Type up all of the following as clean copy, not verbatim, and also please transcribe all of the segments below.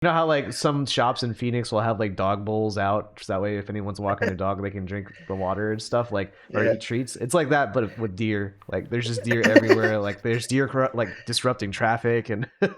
You know how like some shops in Phoenix will have like dog bowls out, so that way if anyone's walking their dog, they can drink the water and stuff, like or Yeah. eat treats. It's like that, but with deer. Like there's just deer everywhere. Like there's deer like disrupting traffic and Yeah,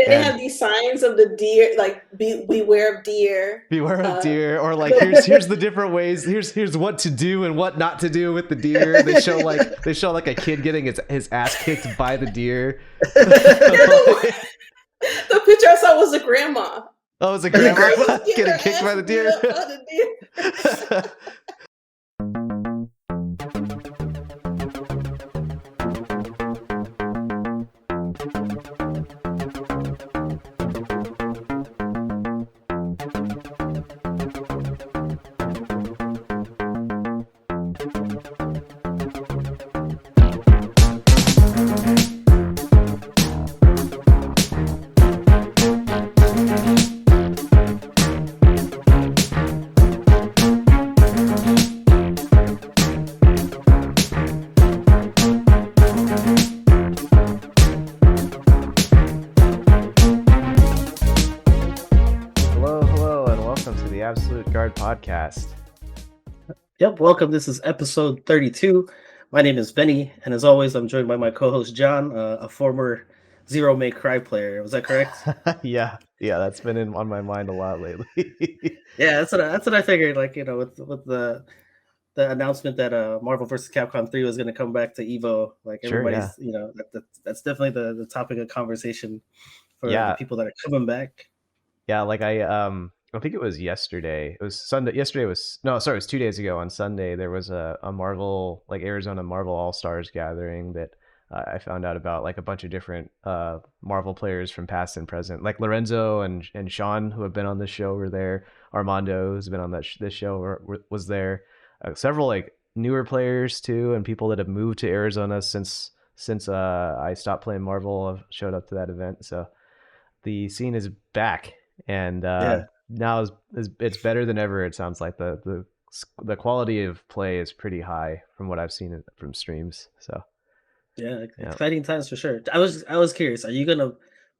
they and have these signs of the deer, like beware of deer. beware of Uh, deer, or like but here's the different ways. Here's what to do and what not to do with the deer. They show like a kid getting his ass kicked by the deer. yeah, the picture I saw was the grandma. Oh, it's a The grandma grandma's getting getting her kicked ass by the beat deer. up by the deer. Hello, and welcome to the Absolute Guard Podcast. Yep, welcome. This is episode 32. My name is Benny, and as always, I'm joined by my co-host John, a former Zero May Cry player. Was that correct? yeah, that's been on my mind a lot lately. Yeah, that's what I figured. Like with the announcement that Marvel vs. Capcom 3 was going to come back to Evo, like Sure, yeah, everybody's that's definitely the topic of conversation for the yeah, people that are coming back. yeah. Like I think it was yesterday. It was Sunday. Yesterday was no, sorry, it was 2 days ago. On Sunday, there was a Marvel, like Arizona Marvel All Stars gathering that I found out about, like a bunch of different Marvel players from past and present, like Lorenzo and Sean, who have been on this show, were there. Armando, who's been on this show, was there. Several like newer players too, and people that have moved to Arizona since I stopped playing Marvel have showed up to that event. So the scene is back, and Yeah, now is it's better than ever. It sounds like the quality of play is pretty high from what I've seen from streams. So yeah, yeah. exciting times for sure. I was curious. Are you gonna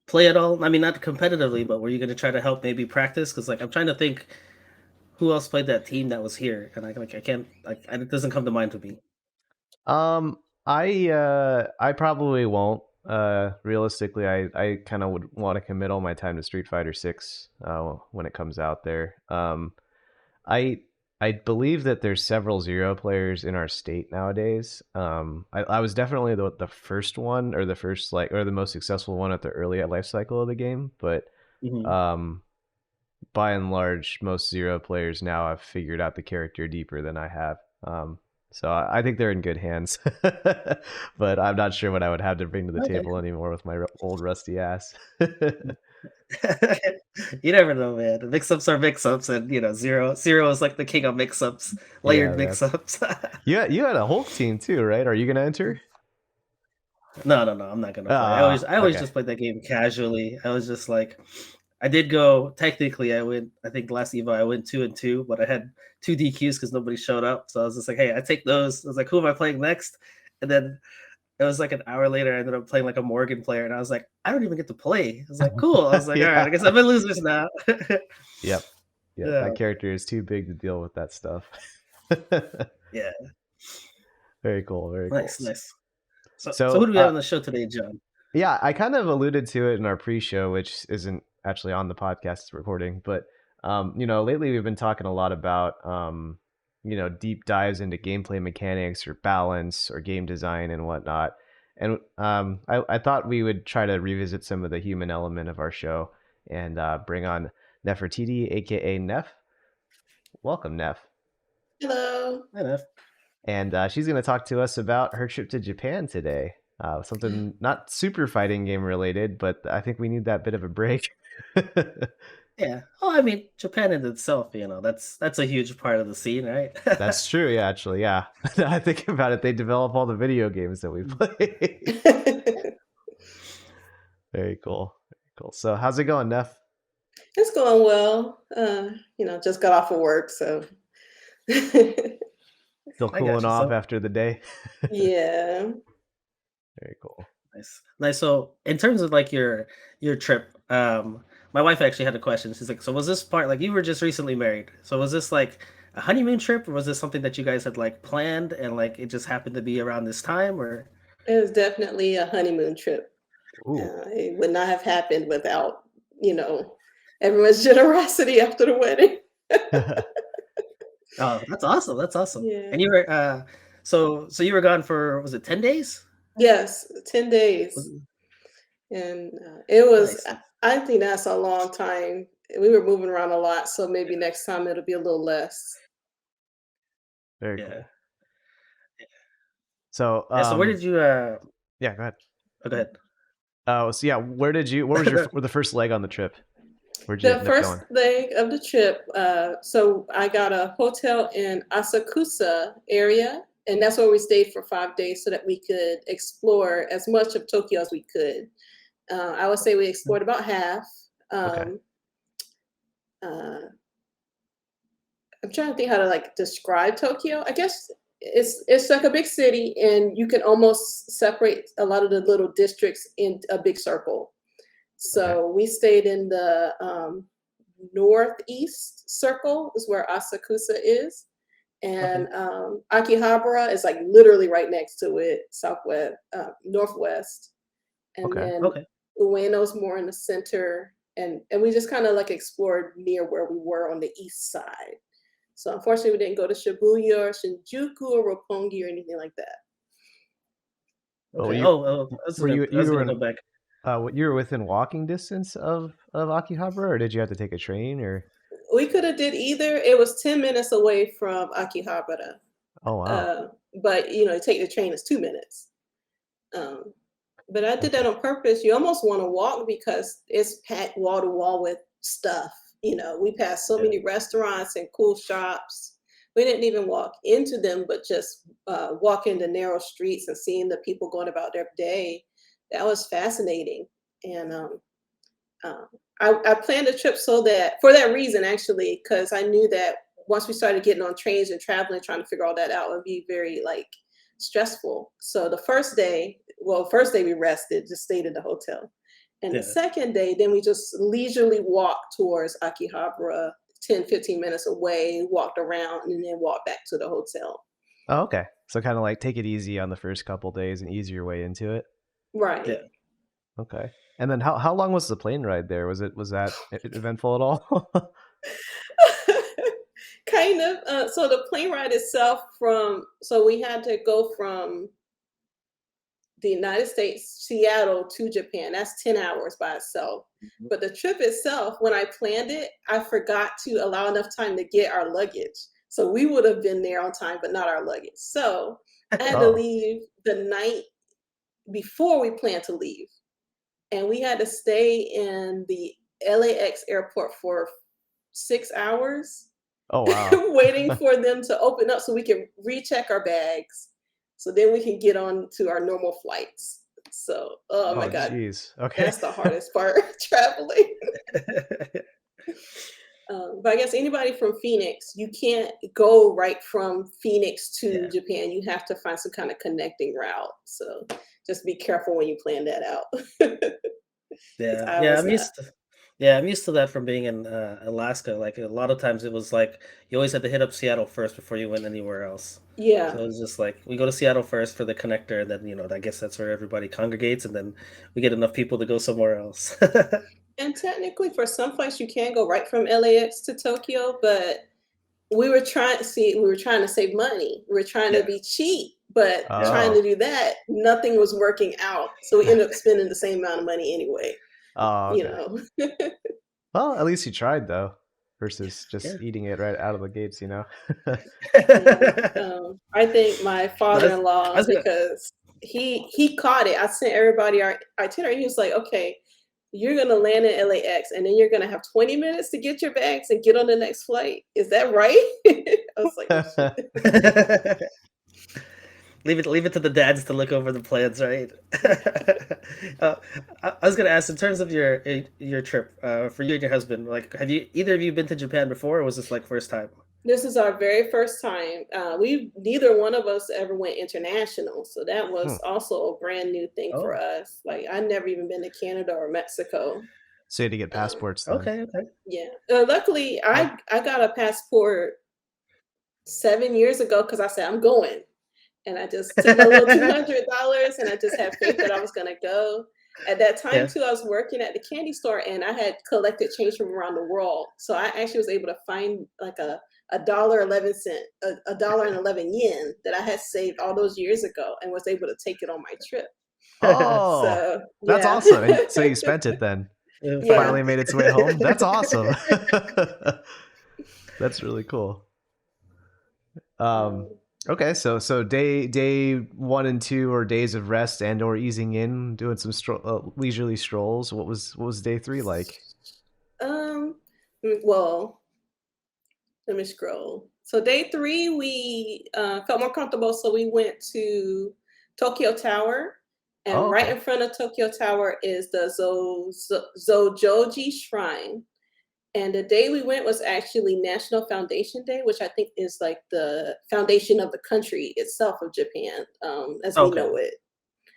play at all? I mean, not competitively, but were you gonna try to help maybe practice? Because like I'm trying to think who else played that team that was here, and I can't like it doesn't come to mind to me. Um, I probably won't. Realistically, I kind of would want to commit all my time to Street Fighter 6 when it comes out there. I I believe that there's several Zero players in our state nowadays. I was definitely the first one, or the first, like, or the most successful one at the early life cycle of the game, but Hmm. um by and large, most Zero players now have figured out the character deeper than I have. So I think they're in good hands, but I'm not sure what I would have to bring to the Okay. table anymore with my old rusty ass. You never know, man. The mix-ups are mix-ups, and zero is like the king of mix-ups, Yeah, layered man. mix-ups. You had a Hulk team too, right? Are you gonna enter? No, I'm not gonna play. I always Okay. just played that game casually. I was just like, I did go technically. I went. I think last Evo I went 2-2, but I had two DQs because nobody showed up. So I was just like, hey, I take those. I was like, who am I playing next? And then it was like an hour later, I ended up playing like a Morgan player, and I was like, I don't even get to play. I was like, cool. I was like, all right, I Yeah. guess I'm in losers now. Yep. Yep. Yeah, That character is too big to deal with that stuff. yeah, Very cool. Very cool. nice, nice. So who So, do we have on the show today, John? yeah, I kind of alluded to it in our pre-show, which isn't actually on the podcast recording, but lately we've been talking a lot about deep dives into gameplay mechanics or balance or game design and whatnot. And I thought we would try to revisit some of the human element of our show and bring on Nefertiti, aka Nef. Welcome, Nef. Hello. Hi, Neff. And she's going to talk to us about her trip to Japan today. Something not super fighting game related, but I think we need that bit of a break. Yeah. Oh, I mean, Japan in itself, that's a huge part of the scene, right? That's true. Yeah, actually, yeah. I think about it. They develop all the video games that we play. It's Very cool. Very cool. So, how's it going, Neff? going well. Just got off of work, so Still I got cooling you. off So after the day? yeah. Very cool. nice, nice. So in terms of like your trip, my wife actually had a question. She's like, so was this part like you were just recently married? So was this like a honeymoon trip, or was this something that you guys had like planned and like it just happened to be around this time, or It was definitely a honeymoon trip. Ooh. It would not have happened without, you know, everyone's generosity after the wedding. oh, that's awesome. That's awesome. Yeah. And you were so you were gone for was it 10 days? Yes, 10 days. Was- And it was, Nice. I think that's a long time. We were moving around a lot, so maybe next time it'll be a little less. Very Yeah. cool. So, Yeah, so where did you yeah, go ahead. oh, go ahead. So yeah, what was your the first leg on the trip? Where'd you The end up first going? leg of the trip, so I got a hotel in Asakusa area, and that's where we stayed for 5 days so that we could explore as much of Tokyo as we could. I would say we explored about half. Okay. Um, uh, I'm trying to think how to like describe Tokyo. I guess it's like a big city, and you can almost separate a lot of the little districts in a big circle. Okay. So we stayed in the northeast circle, is where Asakusa is, Okay. and Akihabara is like literally right next to it, southwest, northwest, and Okay. then Okay. Ueno's more in the center, and we just kind of like explored near where we were on the east side. So unfortunately, we didn't go to Shibuya or Shinjuku or Roppongi or anything like that. Oh, Okay. Oh, I was you were gonna in go back. you were within walking distance of Akihabara, or did you have to take a train, or? We could have did either. It was 10 minutes away from Akihabara, Oh wow. uh, but take the train is 2 minutes. Um, but I did that Okay. on purpose. You almost want to walk because it's packed wall to wall with stuff. We passed so Yeah. many restaurants and cool shops. We didn't even walk into them, but just walking the narrow streets and seeing the people going about their day. That was fascinating. And um, I planned a trip so that for that reason, actually, because I knew that once we started getting on trains and traveling, trying to figure all that out would be very like stressful. So the first day, well, first day we rested, just stayed in the hotel. And the Yeah. second day, then we just leisurely walked towards Akihabara, 10, 15 minutes away, walked around, and then walked back to the hotel. Oh, okay. So kind of like take it easy on the first couple days and ease your way into it. Right. Yeah. Okay. And then how long was the plane ride there? Was that eventful at all? Kind of. So the plane ride itself so we had to go from the United States, Seattle to Japan. That's 10 hours by itself. Mhm. But the trip itself, when I planned it, I forgot to allow enough time to get our luggage. So we would have been there on time, but not our luggage. So I had to Oh. leave the night before we planned to leave. And we had to stay in the LAX airport for 6 hours Oh wow. waiting for them to open up so we can recheck our bags. So then we can get on to our normal flights. So, oh my Oh God, geez. Okay. that's the hardest part traveling. But I guess anybody from Phoenix, you can't go right from Phoenix to Yeah. Japan. You have to find some kind of connecting route. So just be careful when you plan that out. Because Yeah. I Yeah. was not. I'm used to that from being in Alaska. Like a lot of times it was like you always had to hit up Seattle first before you went anywhere else. So Yeah. it was just like we go to Seattle first for the connector, and then I guess that's where everybody congregates, and then we get enough people to go somewhere else. And technically, for some flights, you can go right from LAX to Tokyo, but we were trying to save money. We were trying to Yeah. be cheap, but Yeah. trying to Oh. do that, nothing was working out. So we ended up spending the same amount of money anyway, Oh, you okay. know. Well, at least you tried though, versus Yeah. just eating it right out of the gates. Yeah. I think my No, I father-in-law, was gonna. because he caught it. I sent everybody our itinerary. He was like, okay, you're gonna land in LAX and then you're gonna have 20 minutes to get your bags and get on the next flight. Is that right? I was like, oh shit. Leave it to the dads to look over the plans, right? uh, I was gonna ask in terms of your trip for you and your husband. Like, have you either of you been to Japan before, or was this like first time? This is our very first time. We neither one of us ever went international, so that Hmm. was also a brand new thing for Oh, us. Like I never even been to Canada or Mexico. So you had to get passports then. Okay, okay. Yeah. Luckily, I got a passport 7 years ago because I said I'm going, and I just took my little $200 and I just had faith that I was gonna go. At that time Yeah. too, I was working at the candy store and I had collected change from around the world. So I actually was able to find like a $1.11, $1.11 that I had saved all those years ago and was able to take it on my trip. Oh, So that's yeah. awesome. And so you spent it then. Yeah. Finally made its way home. That's awesome. That's really cool. Um, Okay, so day 1 and 2 are days of rest and or easing in, doing some leisurely strolls. What was day 3 like? um, well, let me scroll. So day 3, we felt more comfortable, so we went to Tokyo Tower, and Oh, right okay. in front of Tokyo Tower is the Zojoji Shrine. And the day we went was actually National Foundation Day, which I think is like the foundation of the country itself of Japan, as we Okay. know it.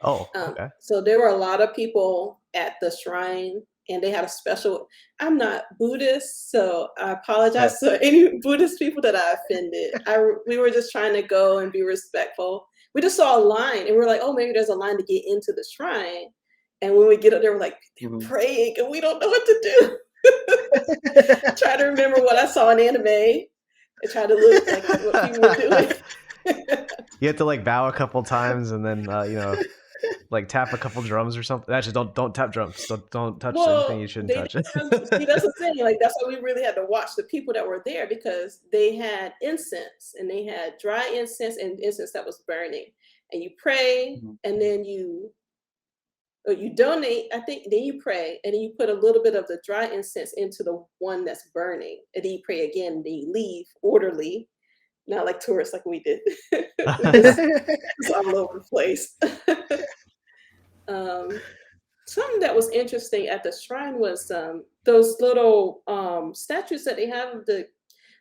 Oh, okay. So there were a lot of people at the shrine, and they had a special. I'm not Buddhist, so I Yeah. apologize to any Buddhist people that I offended. We were just trying to go and be respectful. We just saw a line, and we are like, oh, maybe there's a line to get into the shrine. And when we get up there, we're like, they're Mhm. praying, and we don't know what to do. I try to remember what I saw in anime and try to look like what people were doing. You have to like bow a couple times and then like tap a couple drums or something. Actually, don't tap drums. Don't touch anything Well, you shouldn't they touch. didn't have, see, that's the thing. Like that's why we really had to watch the people that were there because they had incense and they had dry incense and incense that was burning. And you pray, Mhm. and then you donate. I think then you pray, and then you put a little bit of the dry incense into the one that's burning, and then you pray again. And then you leave orderly, not like tourists like we did. We just was all over the place. um, Something that was interesting at the shrine was those little statues that they have of the.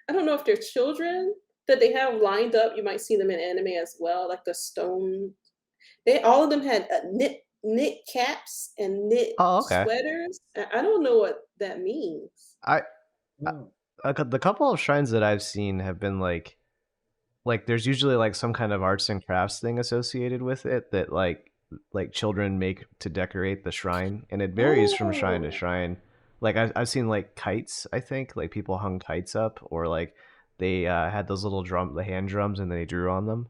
I don't know if they're children that they have lined up. You might see them in anime as well, like the stone. They all of them had knit caps and knit Oh, okay. sweaters. I don't know what that means. I, I Mm. the couple of shrines that I've seen have been like there's usually like some kind of arts and crafts thing associated with it that like children make to decorate the shrine, and it varies from shrine to Oh, shrine. Like I've seen like kites, I think, like people hung kites up, or like they had those little the hand drums, and they drew on them.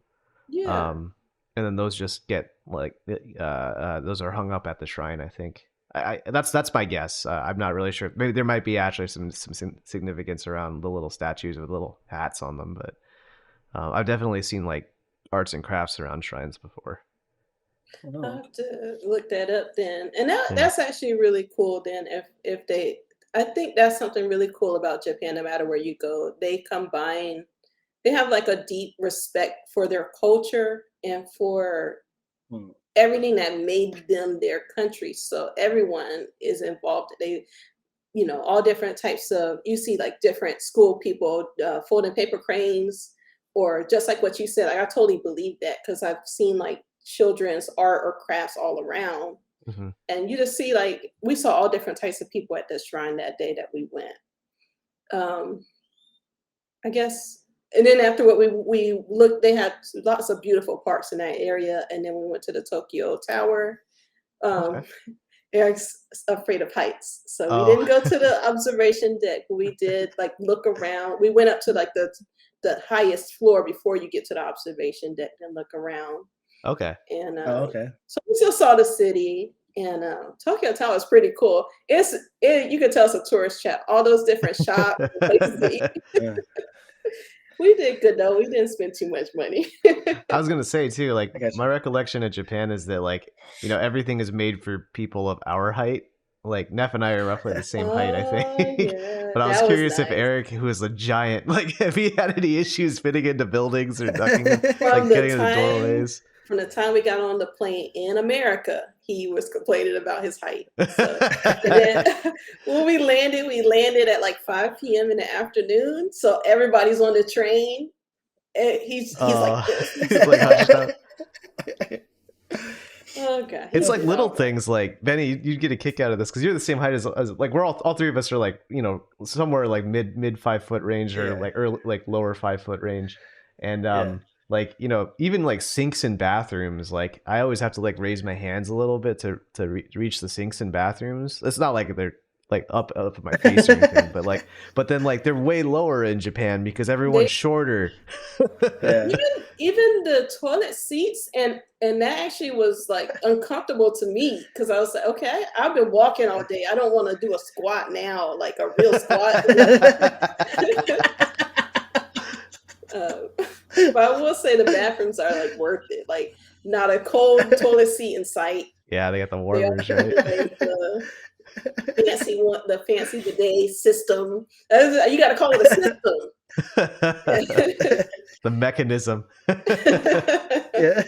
yeah. um and then those just get like those are hung up at the shrine, I think. That's my guess. I'm not really sure. Maybe there might be actually some significance around the little statues with little hats on them, but I've definitely seen like arts and crafts around shrines before. I'll Oh. have to look that up then. And Yeah. that's actually really cool then if they I think that's something really cool about Japan, no matter where you go. They have like a deep respect for their culture and for Mm. everything that made them their country. So everyone is involved. All different types of, you see like different school people folding paper cranes, or just like what you said, like I totally believe that because I've seen like children's art or crafts all around. Hmm. And you just see like we saw all different types of people at the shrine that day that we went. um I guess. And then after what we looked, they had lots of beautiful parks in that area, and then we went to the Tokyo Tower. Okay. um Eric's afraid of heights, so we Oh. didn't go to the observation deck. We did like look around. We went up to like the highest floor before you get to the observation deck and look around. Okay. And Oh, okay. so we still saw the city. And Tokyo Tower is pretty cool. You can tell it's a tourist trap. All those different shops, and places to eat. Yeah. We did good though. We didn't spend too much money. I was gonna say too, like I got my you. recollection of Japan is that like everything is made for people of our height. Like Neff and I are roughly the same height, I Oh think. yeah, But I was that was curious if nice. Eric, who is a giant, like if he had any issues fitting into buildings or ducking them, From like the getting into time doorways. from the time we got on the plane in America, he was complaining about his height. So, and then when we landed at like 5 p.m. in the afternoon. So everybody's on the train. And he's like this. He's like hunched up. Oh god, It's he'll like be little all right. things like Benny, you'd get a kick out of this because you're the same height as like we're all three of us are like, somewhere like mid 5 foot range or Yeah, like early, like lower 5 foot range. And yeah. like, even like sinks in bathrooms, like I always have to like raise my hands a little bit to reach the sinks in bathrooms. It's not like they're like up at my face or anything, but then like they're way lower in Japan because They everyone's shorter. Yeah. even the toilet seats, and that actually was like uncomfortable to me because I was like, okay, I've been walking all day. I don't want to do a squat now, like a real squat. uh, but I will say the bathrooms are like worth it. Like not a cold toilet seat in sight. Yeah, they got the They warmers, also right? like fancy one, the fancy bidet system. You got to call it a system. The mechanism. Yeah.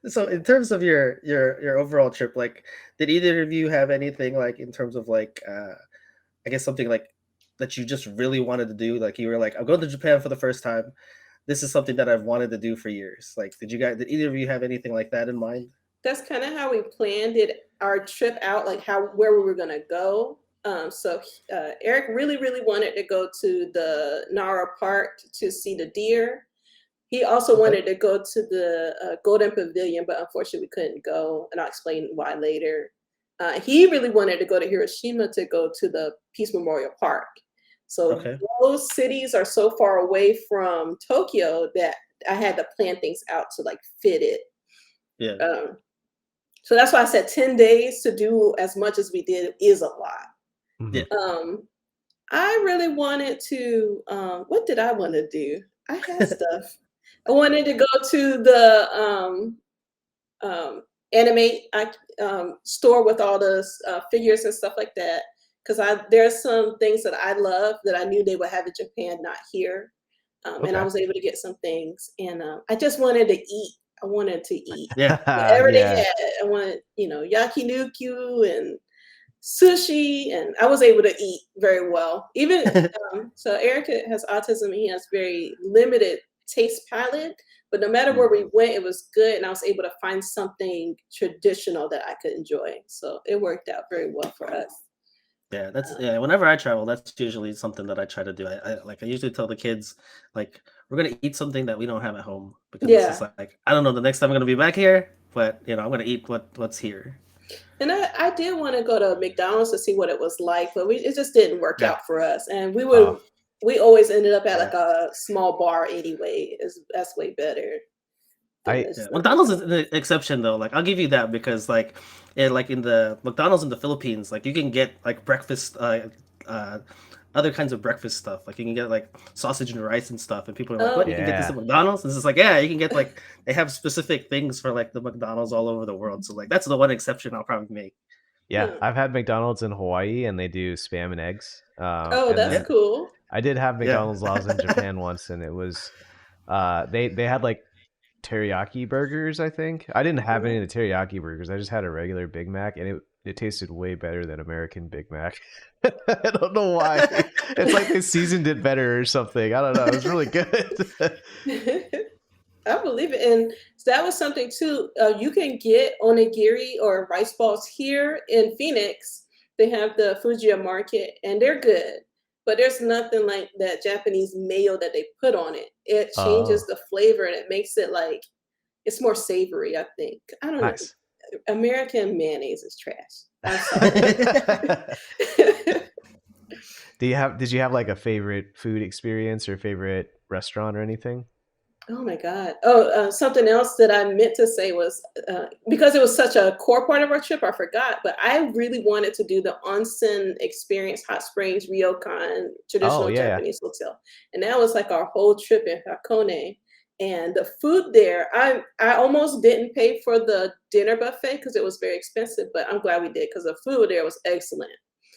So in terms of your overall trip, like, did either of you have anything like in terms of like I guess something like that you just really wanted to do? Like you were like, I'm going to Japan for the first time. This is something that I've wanted to do for years. Like, did either of you have anything like that in mind? That's kind of how we planned it, our trip out, like where we were gonna go. Eric really, really wanted to go to the Nara Park to see the deer. He also Okay. wanted to go to the Golden Pavilion, but unfortunately we couldn't go, and I'll explain why later. He really wanted to go to Hiroshima to go to the Peace Memorial Park. So Okay. those cities are so far away from Tokyo that I had to plan things out to like fit it. Yeah. Um, so that's why I said 10 days to do as much as we did is a lot. Yeah. Mhm. I really wanted to, what did I want to do? I had stuff. I wanted to go to the anime store with all the figures and stuff like that. Because there's some things that I love that I knew they would have in Japan, not here. And I Okay. was able to get some things. And I just wanted to eat. I wanted to eat Yeah. whatever they Yeah. had. I wanted, yakiniku and sushi, and I was able to eat very well. Even so, Eric has autism. He has very limited taste palette, but no matter where we went, it was good, and I was able to find something traditional that I could enjoy. So it worked out very well for us. Yeah, that's Um, yeah. Whenever I travel, that's usually something that I try to do. I usually tell the kids like we're gonna eat something that we don't have at home because it's just yeah, like I don't know the next time I'm gonna be back here, but I'm gonna eat what's here. and I did want to go to McDonald's to see what it was like, but it just didn't work Yeah, out for us, and Oh, we always ended up at yeah, like a small bar anyway. That's way better than I this yeah. stuff. McDonald's is the exception though. Like I'll give you that because like in the McDonald's in the Philippines, like you can get like breakfast, uh, other kinds of breakfast stuff. Like you can get like sausage and rice and stuff, and people are like, "What? You can get this at yeah. McDonald's?" And it's just like, yeah, you can get like they have specific things for like the McDonald's all over the world. So like that's the one exception I'll probably make. Yeah, Hmm. I've had McDonald's in Hawaii and they do spam and eggs. Oh, And that's Yeah, then cool. I did have yeah. McDonald's while I was in Japan once, and it was they had like teriyaki burgers, I think. I didn't have any Oh. of the teriyaki burgers. I just had a regular Big Mac, and it tasted way better than American Big Mac. I don't know why. It's like they seasoned it better or something. I don't know. It was really good. I believe it. And so that was something too. You can get onigiri or rice balls here in Phoenix. They have the Fujiya market and they're good. But there's nothing like that Japanese mayo that they put on it. It changes Oh, the flavor and it makes it like it's more savory, I think. I don't know. nice. American mayonnaise is trash. I'm sorry. Did you have like a favorite food experience or favorite restaurant or anything? Oh my God. Oh, something else that I meant to say was because it was such a core part of our trip, I forgot, but I really wanted to do the onsen experience, hot springs, ryokan, Oh, traditional yeah, yeah. Japanese hotel. And that was like our whole trip in Hakone. And the food there, I almost didn't pay for the dinner buffet because it was very expensive, but I'm glad we did because the food there was excellent.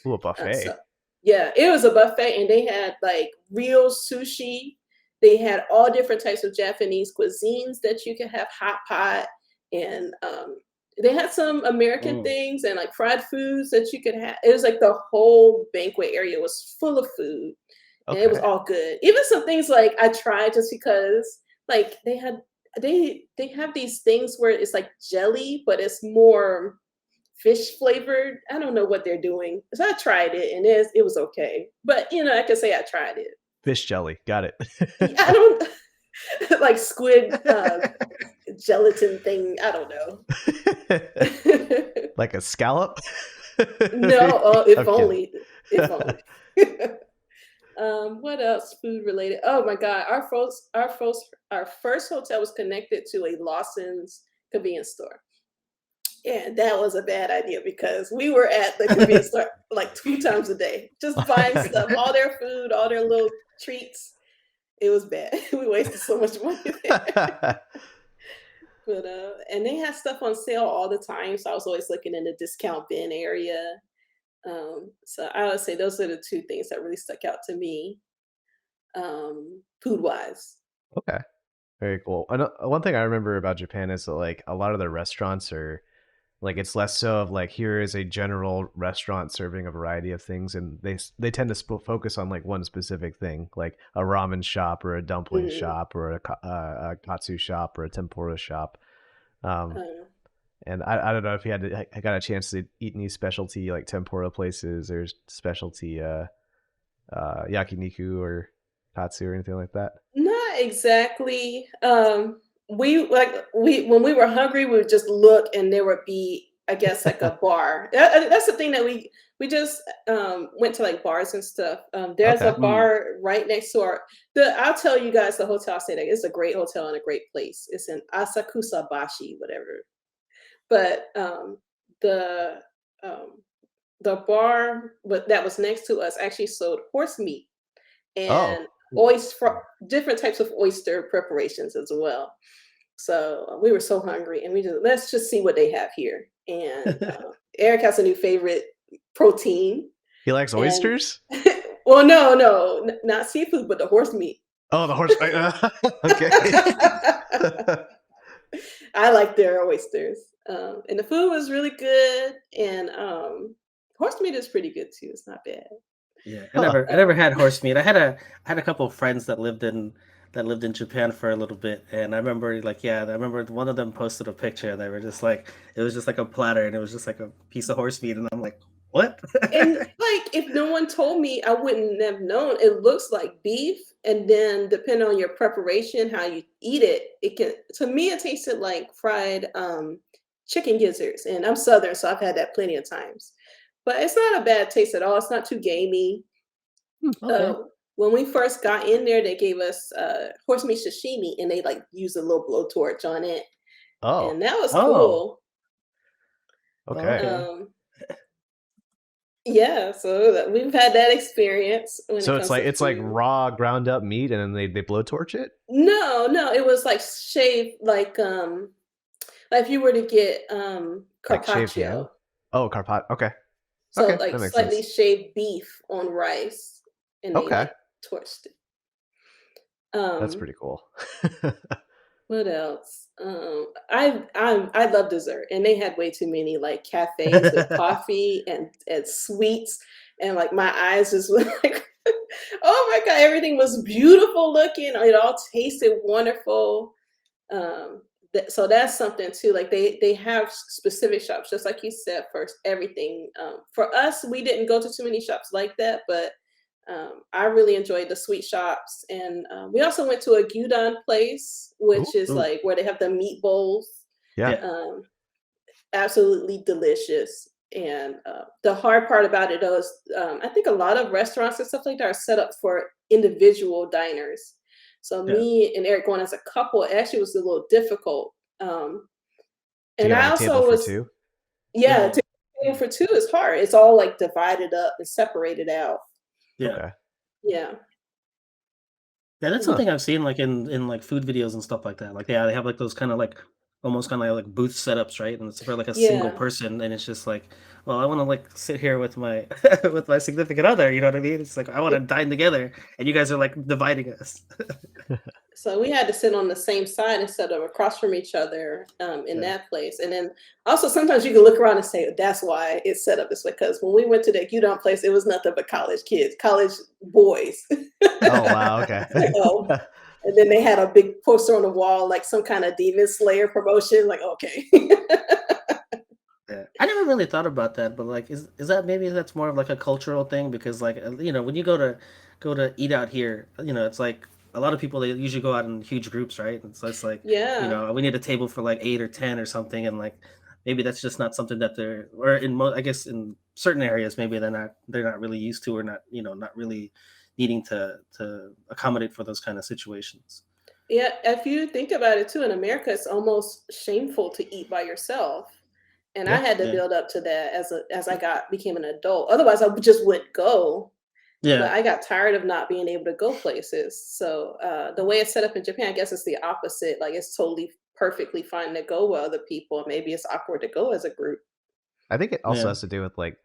Ooh, a So buffet. yeah, it was a buffet, and they had like real sushi. They had all different types of Japanese cuisines that you could have hot pot, and they had some American Mm, things and like fried foods that you could have. It was like the whole banquet area was full of food, and it was Okay. all good. Even some things like I tried just because like they had they have these things where it's like jelly, but it's more fish flavored. I don't know what they're doing. So I tried it and it was okay. But I can say I tried it. Fish jelly. Got it. I don't like squid gelatin thing. I don't know. Like a scallop? No, if I'm kidding. only. If only. What else? Food related. Oh my God, our first hotel was connected to a Lawson's convenience store. And that was a bad idea because we were at the convenience store like 2 times a day, just buying stuff, all their food, all their little treats. It was bad. We wasted so much money there. But and they had stuff on sale all the time, so I was always looking in the discount bin area. So I would say those are the two things that really stuck out to me, food wise. Okay. Very cool. One thing I remember about Japan is that like a lot of the restaurants are like it's less so of like here is a general restaurant serving a variety of things, and they tend to focus on like one specific thing, like a ramen shop or a dumpling Mhm. shop or a katsu shop or a tempura shop. Um, Uh, and I don't know if you I got a chance to eat any specialty like tempura places or specialty yakiniku or katsu or anything like that. Not exactly. We when we were hungry, we would just look, and there would be, I guess, like a bar. That's the thing that we just went to like bars and stuff. There's Okay. a bar right next to our. The I'll tell you guys the hotel I stayed at. It's a great hotel and a great place. It's in Asakusa Bashi, whatever. But the um, the bar that was next to us actually sold horse meat Oh, and oyster different types of oyster preparations as well. So we were so hungry, and we just let's just see what they have here. And Eric has a new favorite protein, he likes and oysters. well, no, no, not seafood, but the horse meat. Oh, the horse. Okay. I like their oysters, and the food was really good. And horse meat is pretty good too. It's not bad. Yeah, Huh. I never had horse meat. I had a couple of friends that lived in Japan for a little bit, and I remember like yeah, I remember one of them posted a picture, and they were just like it was just like a platter, and it was just like a piece of horse meat, and I'm like, what? And like, if no one told me, I wouldn't have known. It looks like beef, and then depending on your preparation, how you eat it, it can. To me, it tasted like fried chicken gizzards, and I'm Southern, so I've had that plenty of times. But it's not a bad taste at all. It's not too gamey. Okay. Uh, when we first got in there, they gave us horse meat sashimi, and they like used a little blowtorch on it, Oh, and that was Oh, cool. oh, okay. okay. Yeah, so we've had that experience when it So comes to it's like food. raw ground up meat, and then they blowtorch it. No, no, it was like shaved like if you were to get Like shaved ham. carpaccio. Oh, carpot. Okay. So Okay, like that makes slightly sense. shaved beef on rice, and they Okay, like torched it. that's Um pretty cool. what else? I love dessert, and they had way too many like cafes with coffee and sweets, and like my eyes just were like, oh my God, everything was beautiful looking. It all tasted wonderful. So that's something too. Like they have specific shops, just like you said first. Everything for us, we didn't go to too many shops like that, but I really enjoyed the sweet shops, and we also went to a gyudon place, which is Ooh, like where they have the meat bowls. Yeah. yeah, Um, Absolutely delicious. And the hard part about it though is I think a lot of restaurants and stuff like that are set up for individual diners. So yeah. me and Eric going as a couple, it actually was a little difficult. Um, To and get like I a table also for was, two. yeah, Mm, table for two is hard. It's all like divided up and separated out. yeah. Okay. Yeah. Yeah, that's Huh. something I've seen like in like food videos and stuff like that. Like yeah, they have like those kind of like almost kind of like booth setups, right? And it's for like a single Yeah. person, and it's just like, well, I want to like sit here with my with my significant other. You know what I mean? It's like I want to dine together, and you guys are like dividing us. So we had to sit on the same side instead of across from each other in Yeah. that place. And then also sometimes you can look around and say, that's why it's set up this way. Because when we went to that gyudon place, it was nothing but college kids, college boys. Oh wow. Okay. Oh, And then they had a big poster on the wall, like some kind of Demon Slayer promotion. Like, okay. Yeah. I never really thought about that, but like, is that maybe that's more of like a cultural thing because like when you go to eat out here, it's like a lot of people they usually go out in huge groups, right? And so it's like Yeah. we need a table for like 8 or 10 or something, and like maybe that's just not something that they're or I guess in certain areas maybe they're not really used to or not not really needing to accommodate for those kind of situations. Yeah. If you think about it too, in America, it's almost shameful to eat by yourself. And I Yeah. had to Yeah, build up to that as I became an adult. Otherwise, I just wouldn't go. But yeah, I got tired of not being able to go places. So the way it's set up in Japan, I guess it's the opposite. Like it's totally perfectly fine to go with other people. Maybe it's awkward to go as a group. I think it also yeah, has to do with like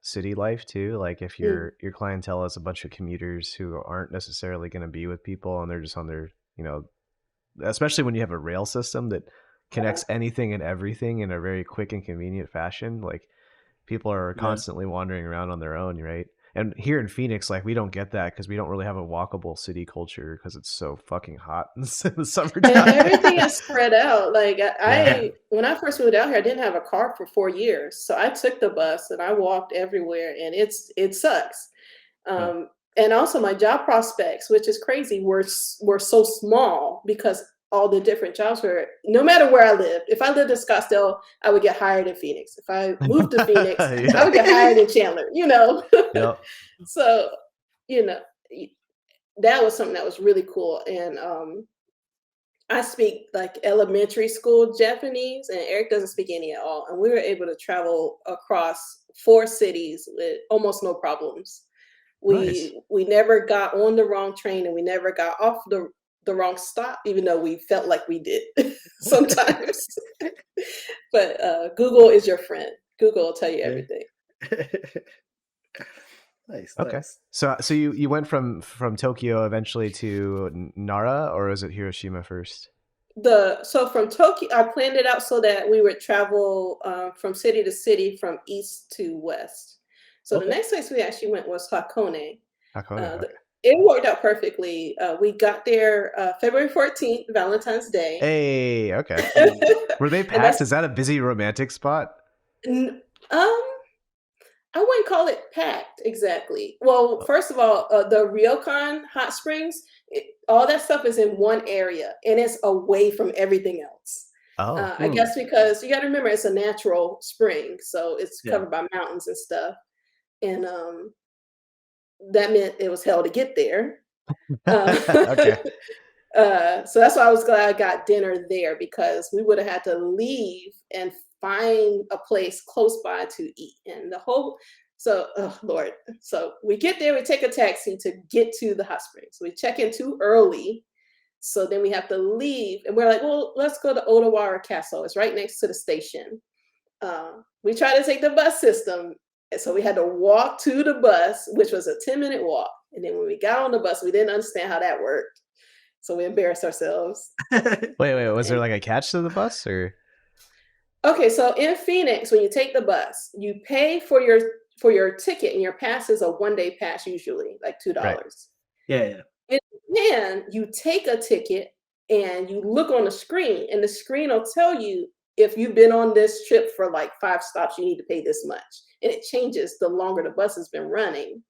city life too. Like if Mm. your clientele is a bunch of commuters who aren't necessarily going to be with people and they're just on their, especially when you have a rail system that Yeah. connects anything and everything in a very quick and convenient fashion. Like people are yeah. constantly wandering around on their own, right? And here in Phoenix, like we don't get that because we don't really have a walkable city culture because it's so fucking hot in the Everything summertime. is spread out. Like Yeah. I when I first moved out here, I didn't have a car for 4 years. So I took the bus and I walked everywhere and it sucks. Yeah. Um, and also my job prospects, which is crazy, were so small because all the different jobs were no matter where I lived. If I lived in Scottsdale, I would get hired in Phoenix. If I moved to Phoenix, I Yeah. would get hired in Chandler. Yep. So, you know, that was something that was really cool. And I speak like elementary school Japanese, and Eric doesn't speak any at all. And we were able to travel across 4 cities with almost no problems. Nice. We never got on the wrong train, and we never got off the wrong stop, even though we felt like we did sometimes. But Google is your friend. Google will tell you Yeah. everything. Nice, Okay. nice. So you went from Tokyo eventually to Nara, or was it Hiroshima first? So from Tokyo, I planned it out so that we would travel from city to city, from east to west. So the Okay. next place we actually went was Hakone. Hakone. Uh, the, Okay. it worked out perfectly. We got there February 14th, Valentine's Day. Hey. Okay. Mm. Were they And packed? Is that a busy romantic spot? n- um I wouldn't call it packed exactly. Well, first of all, the Ryokan hot springs, all that stuff is in one area and it's away from everything else. Oh. I Mm. guess because you got to remember it's a natural spring, so it's Yeah. covered by mountains and stuff, and that meant it was hell to get there. Uh, Okay. so that's why I was glad I got dinner there because we would have had to leave and find a place close by to eat. And oh Lord. So we get there, we take a taxi to get to the hot springs. We check in too early. So then we have to leave. And we're like, well, let's go to Odawara Castle. It's right next to the station. We tried to take the bus system. And so we had to walk to the bus, which was a 10-minute walk. And then when we got on the bus, we didn't understand how that worked. So we embarrassed ourselves. Wait. Was there And like a catch to the bus, or? okay, so in Phoenix, when you take the bus, you pay for your ticket, and your pass is a 1-day pass, usually like Right. $2. Yeah, yeah. In Japan, you take a ticket and you look on the screen, and the screen will tell you if you've been on this trip for like 5 stops, you need to pay this much. And it changes the longer the bus has been running.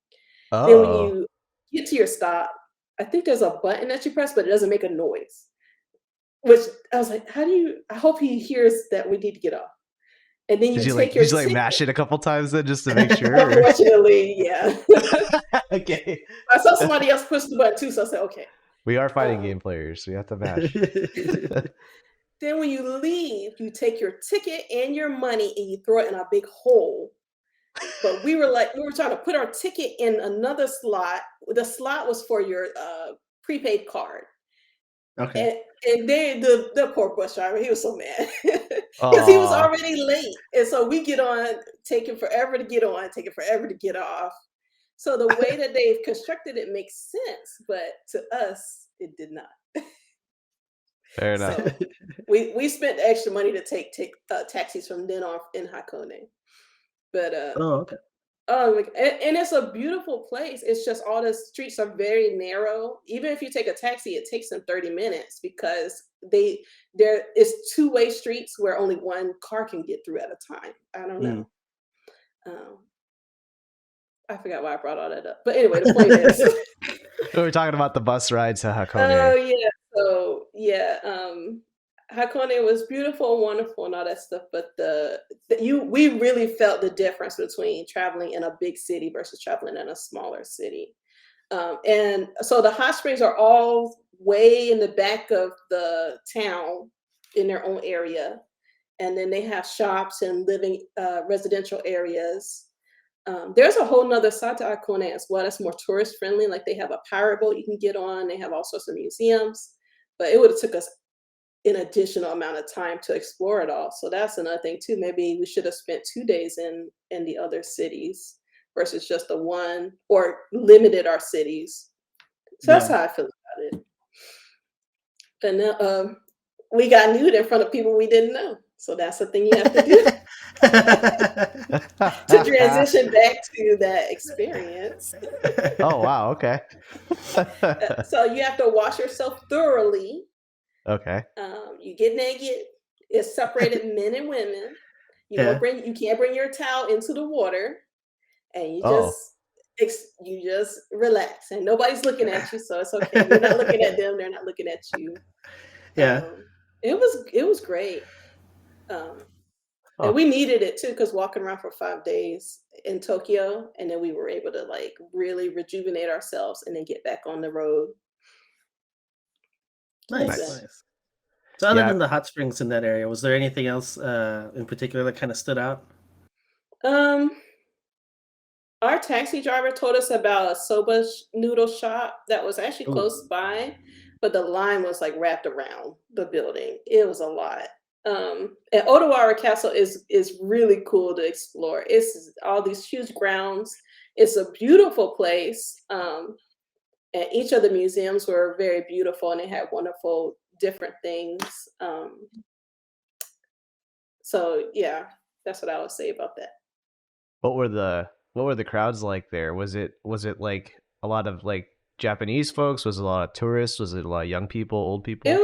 Then when Oh. you get to your stop, I think there's a button that you press, but it doesn't make a noise. Which I was like, I hope he hears that we need to get off. And then you take your Did you like ticket. mash it a couple times then just to make sure? Or? Unfortunately, yeah. Okay. I saw somebody else push the button too, so I said, okay. We are fighting Um, game players. So we have to mash. then when you leave, you take your ticket and your money and you throw it in a big hole. But we were trying to put our ticket in another slot. The slot was for your prepaid card. Okay. And then the poor bus driver, he was so mad because he was Oh, already late. And so we get on, taking forever to get on, taking forever to get off. So the way that they've constructed it makes sense, but to us, it did not. fair enough. So we spent extra money to take taxis from then off in Hakone. But Oh, okay. Oh, like, and it's a beautiful place. It's just all the streets are very narrow. Even if you take a taxi, it takes them 30 minutes because there is two-way streets where only one car can get through at a time. I don't Mm. know. Um, I forgot why I brought all that up. But anyway, the point is, We were talking about the bus ride to oh Hakone. yeah, so yeah, Hakone was beautiful, wonderful, and all that stuff. But we really felt the difference between traveling in a big city versus traveling in a smaller city. And so the hot springs are all way in the back of the town in their own area, and then they have shops and living residential areas. There's a whole nother side to Icona as well. That's more tourist friendly. Like they have a pirate boat you can get on. They have all sorts of museums, but it would have took us an additional amount of time to explore it all. So that's another thing too. Maybe we should have spent 2 days in the other cities versus just the one, or limited our cities. So that's Yeah. how I feel about it. And then we got nude in front of people we didn't know. So that's the thing you have to do to transition back to that experience. Oh wow, okay. So you have to wash yourself thoroughly. Okay. You get naked. It's separated men and women. Yeah. You can't bring your towel into the water, and Oh. you just relax, and nobody's looking at you, so it's okay. You're not looking at them; they're not looking at you. Yeah. It was great. Um, and Oh. we needed it too because walking around for 5 days in Tokyo, and then we were able to like really rejuvenate ourselves and then get back on the road. What was Nice, that? Nice. nice. So other Yeah. than the hot springs in that area, was there anything else in particular that kind of stood out? Um, our taxi driver told us about a soba noodle shop that was actually Ooh, close by, but the line was like wrapped around the building. It was a lot. And Odawara Castle is really cool to explore. It's all these huge grounds. It's a beautiful place. And each of the museums were very beautiful and they had wonderful different things. So yeah, that's what I would say about that. What were the crowds like there? Was it like a lot of like Japanese folks? Was it a lot of tourists? Was it a lot of young people, old people? It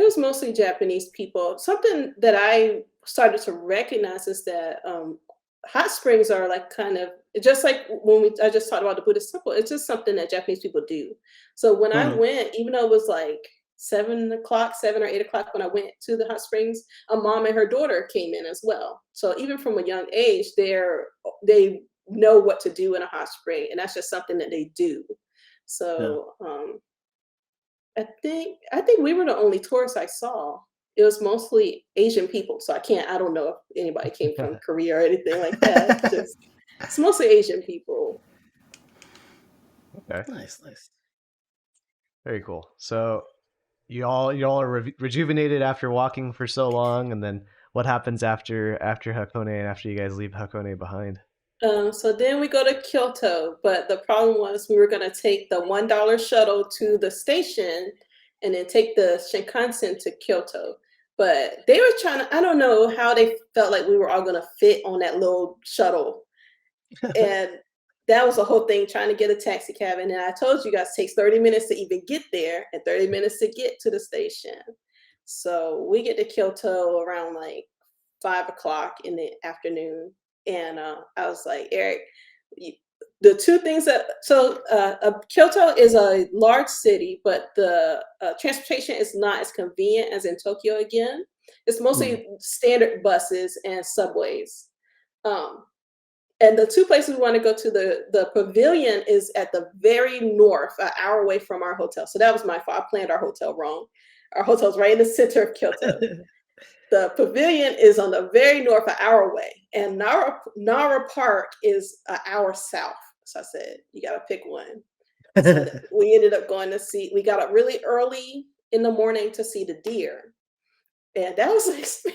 was mostly Japanese people. Something that I started to recognize is that hot springs are like kind of just like I just talked about the Buddhist temple. It's just something that Japanese people do. So when I mm, went, even though it was like 7 o'clock, 7 or 8 o'clock when I went to the hot springs, a mom and her daughter came in as well. So even from a young age, they know what to do in a hot spring, and that's just something that they do. yeah. So I think we were the only tourists I saw. It was mostly Asian people, so I don't know if anybody came from Korea or anything like that. Just it's mostly Asian people. Okay. Nice, nice. Very cool. So you all are rejuvenated after walking for so long, and then what happens after Hakone and after you guys leave Hakone behind? So then we go to Kyoto, but the problem was we were going to take the $1 shuttle to the station and then take the Shinkansen to Kyoto. But they were trying to, I don't know how they felt like we were all going to fit on that little shuttle. And that was the whole thing, trying to get a taxi cab. And then I told you guys it takes 30 minutes to even get there and 30 minutes to get to the station. So we get to Kyoto around like 5 o'clock in the afternoon. And I was like, Eric, the two things Kyoto is a large city, but the transportation is not as convenient as in Tokyo again. It's Mm, mostly standard buses and subways. Um, and the two places we want to go to, the pavilion is at the very north, an hour away from our hotel. So that was my fault. I planned our hotel wrong. Our hotel's right in the center of Kyoto. The pavilion is on the very north, an hour away, and Nara Park is an hour south. So I said, you got to pick one. So we ended up going to see. We got up really early in the morning to see the deer, and that was an experience.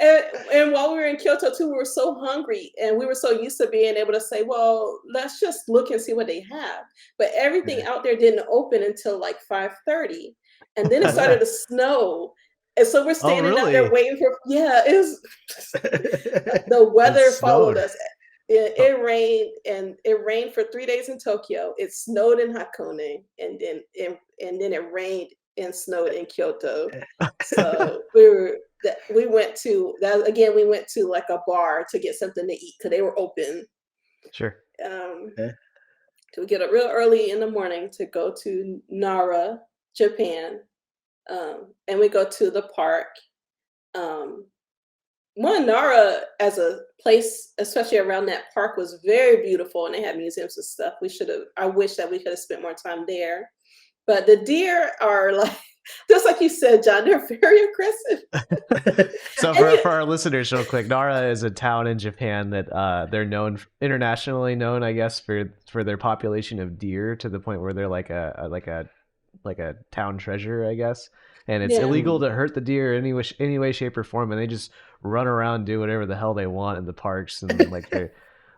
And while we were in Kyoto too, we were so hungry and we were so used to being able to say, well, let's just look and see what they have. But everything yeah. out there didn't open until like 5:30. And then it started to snow. And so we're Oh, standing out there really? waiting for, yeah, it was, the It weather followed snowed. us. It, Oh, it rained, and it rained for 3 days in Tokyo. It snowed in Hakone, and then it rained and snowed in Kyoto. So we went to that again. We went to like a bar to get something to eat because they were open. sure. Um, Yeah. to get up real early in the morning to go to Nara, Japan, and we go to the park. Um, Nara as a place, especially around that park, was very beautiful, and they had museums and stuff. We should have. I wish that we could have spent more time there. But the deer are like, just like you said, John. They're very aggressive. So And for our listeners, real quick, Nara is a town in Japan that they're known internationally known, I guess, for their population of deer to the point where they're like a town treasure, I guess. And it's yeah, illegal to hurt the deer any way, shape, or form, and they just run around do whatever the hell they want in the parks, and like they're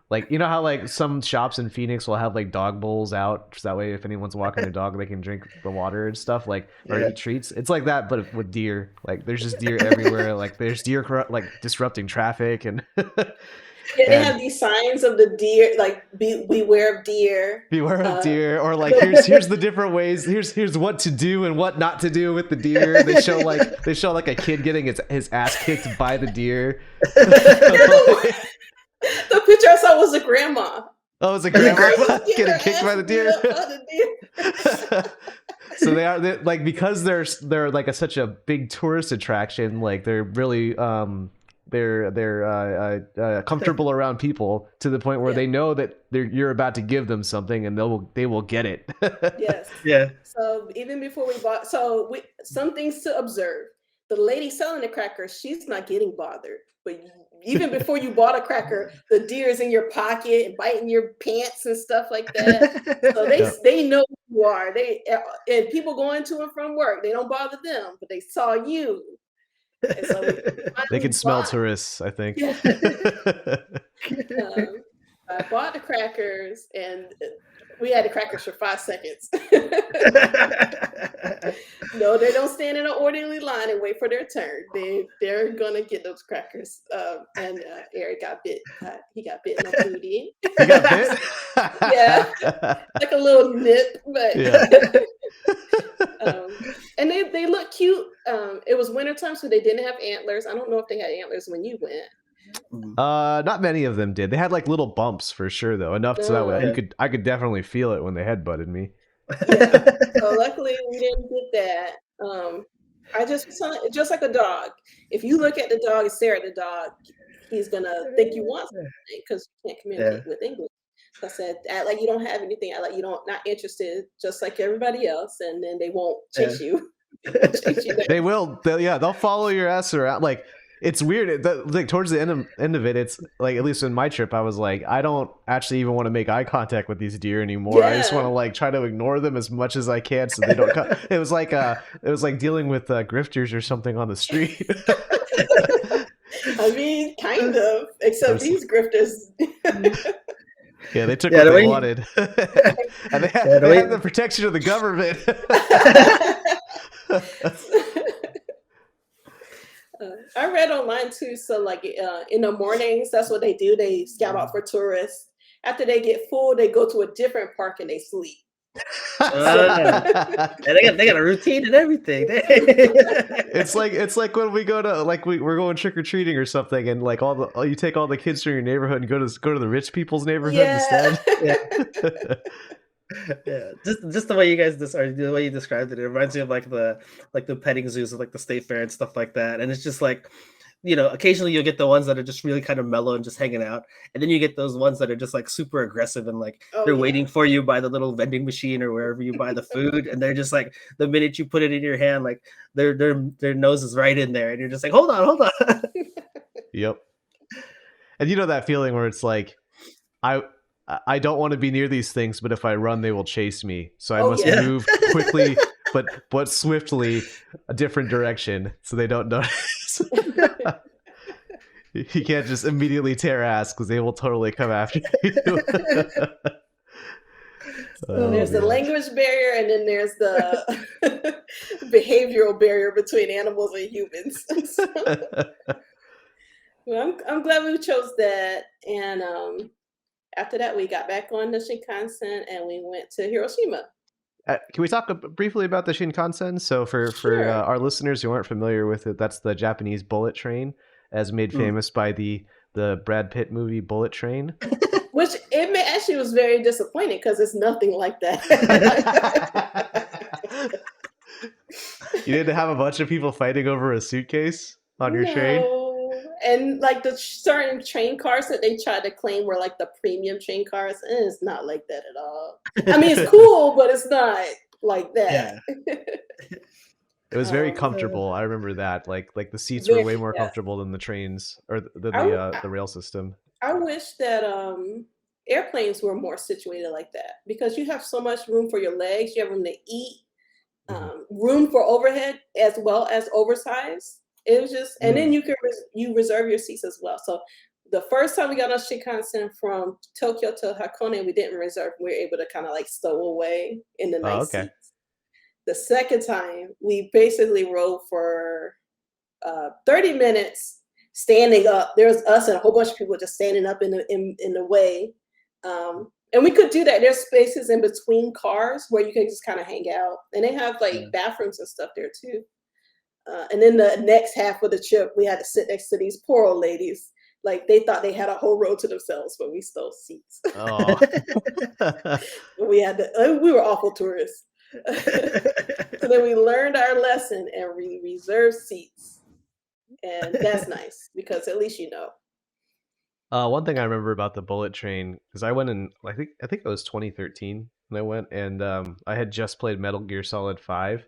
like, you know how like some shops in Phoenix will have like dog bowls out so that way if anyone's walking their dog they can drink the water and stuff, like, or Yeah. eat treats. It's like that but with deer. Like there's just deer everywhere. Like there's deer like disrupting traffic and yeah. They and have these signs of the deer, like beware of deer. beware of Uh, deer, or like here's the different ways, here's what to do and what not to do with the deer. They show like a kid getting his ass kicked by the deer. the picture I saw was a grandma. Oh, it's a As a grandma grandma? Getting her getting kicked by ass the beat deer. up by the deer. So they're like, because they're like such a big tourist attraction, like they're really they're comfortable around people to the point where Yeah. they know that you're about to give them something and they will get it. Yes. Yeah. So even before we bought, some things to observe. The lady selling the crackers, she's not getting bothered. But even before you bought a cracker, the deer is in your pocket and biting your pants and stuff like that. So Yeah. they know who you are. And people going to and from work, they don't bother them, but they saw you. And so we They finally can smell bought. tourists, I think. Yeah. I bought the crackers, and we had the crackers for 5 seconds. No, they don't stand in an orderly line and wait for their turn. They're gonna get those crackers. And Eric got bit. He got bit in the booty. You got bit? Yeah, like a little nip, but Yeah. and they look cute. It was wintertime, so they didn't have antlers. I don't know if they had antlers when you went. Not many of them did. They had like little bumps for sure, though, enough so that way Yeah. I could definitely feel it when they headbutted me. Yeah. So luckily we didn't get that. I just like a dog. If you look at the dog and stare at the dog, he's gonna think you want something because you can't communicate with English. So I said, act like you don't have anything, act like you don't not interested, just like everybody else, and then they won't chase you. Chase you They will. They'll follow your ass around. Like, it's weird. Like towards the end of it, it's like, at least in my trip, I was like, I don't actually even want to make eye contact with these deer anymore. I just want to like try to ignore them as much as I can so they don't come. It was like dealing with grifters or something on the street. I mean, kind of, except these grifters. Yeah, they took what they wanted, and they had the protection of the government. I read online too. So like in the mornings, that's what they do. They scout out for tourists. After they get full, they go to a different park and they sleep. And they got a routine and everything. It's like when we go to we're going trick or treating or something, and like you take all the kids from your neighborhood and go to the rich people's neighborhood instead. Yeah. Yeah, just the way you guys the way you described it, it reminds me of like the petting zoos of like the state fair and stuff like that. And it's just like, occasionally you'll get the ones that are just really kind of mellow and just hanging out, and then you get those ones that are just like super aggressive and like they're waiting for you by the little vending machine or wherever you buy the food, and they're just like, the minute you put it in your hand, like their nose is right in there, and you're just like, hold on. Yep. And you know that feeling where it's like, I don't want to be near these things, but if I run, they will chase me. So I must move quickly, but swiftly a different direction so they don't notice. You can't just immediately tear ass because they will totally come after you. Oh There's the man. language barrier, and then there's the behavioral barrier between animals and humans. So, well, I'm glad we chose that. And after that, we got back on the Shinkansen and we went to Hiroshima. Can we talk briefly about the Shinkansen? So for Sure. our listeners who aren't familiar with it, that's the Japanese bullet train, as made Mm. famous by the Brad Pitt movie Bullet Train. Which actually was very disappointing because it's nothing like that. You need to have a bunch of people fighting over a suitcase on your train. No. And like the certain train cars that they tried to claim were like the premium train cars, and it's not like that at all. I mean, it's cool, but it's not like that. Yeah. It was very um, comfortable. I remember that. Like the seats were very, way more yes. comfortable than the trains or than I, the rail system. I wish that airplanes were more situated like that because you have so much room for your legs, you have room to eat, Mhm. room for overhead as well as oversized. It was just, and then Mm. you can you reserve your seats as well. So the first time we got on Shinkansen from Tokyo to Hakone, we didn't reserve. We were able to kind of like stow away in the Oh, nice okay. seats. The second time, we basically rode for 30 minutes standing up. There was us and a whole bunch of people just standing up in the way. And we could do that. There's spaces in between cars where you can just kind of hang out. And they have like Yeah. bathrooms and stuff there too. And then the next half of the trip, we had to sit next to these poor old ladies. Like they thought they had a whole row to themselves, but we stole seats. Oh. We had to, we were awful tourists. So then we learned our lesson and we reserved seats. And that's nice because at least you know. One thing I remember about the bullet train is I went in. I think it was 2013 when I went, and I had just played Metal Gear Solid 5,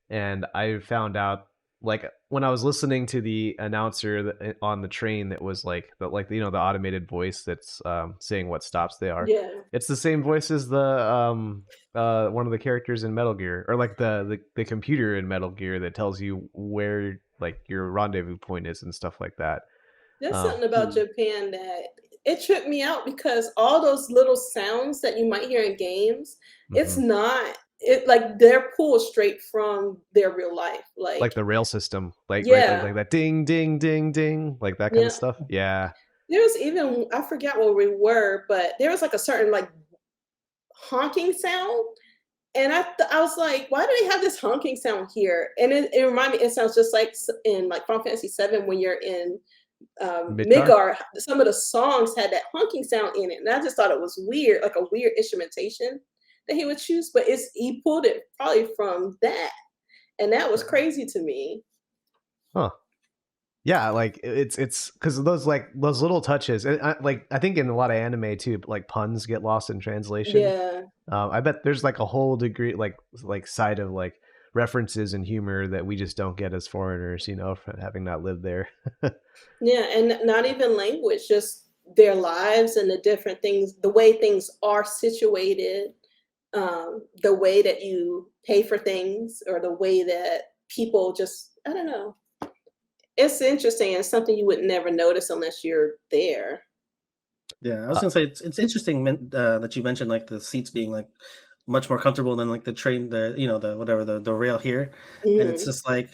and I found out like when I was listening to the announcer on the train that was like the automated voice that's saying what stops they are. Yeah. It's the same voice as the one of the characters in Metal Gear, or like the computer in Metal Gear that tells you where like your rendezvous point is and stuff like that. There's Uh, something about Japan that it tripped me out because all those little sounds that you might hear in games, it's mhm. not it like they're pulled straight from their real life. Like Like, the rail system, like right, like yeah, that ding ding ding ding, like that kind of yeah. stuff. Yeah. There was even I forgot where we were, but there was like a certain like honking sound. And I was like, why do they have this honking sound here? And it reminded me, it sounds just like in like Final Fantasy 7 when you're in Midgar. Midgar, some of the songs had that honking sound in it, and I just thought it was weird, like a weird instrumentation that he would choose. But he pulled it probably from that, and that was crazy to me. Huh. Yeah, like it's because those little touches. I think in a lot of anime too, like puns get lost in translation. Yeah, I bet there's like a whole degree like side of like references and humor that we just don't get as foreigners, from having not lived there. yeah, and not even language, just their lives and the different things, the way things are situated, the way that you pay for things, or the way that people just I don't know. It's interesting and something you would never notice unless you're there. Yeah, I was Uh, gonna say it's interesting that you mentioned like the seats being like much more comfortable than like the train, the whatever the rail here, and it's Mhm. just like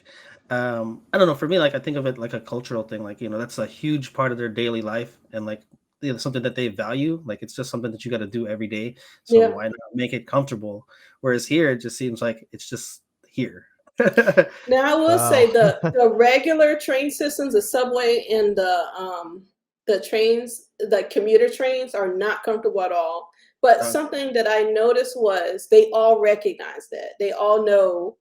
I don't know. For me, like I think of it like a cultural thing. Like that's a huge part of their daily life, and like something that they value. Like it's just something that you got to do every day. So Yeah. why not make it comfortable? Whereas here, it just seems like it's just here. Now I will say oh. the regular train systems, the subway and the trains, the commuter trains are not comfortable at all. But Okay. something that I noticed was they all recognize that. They all know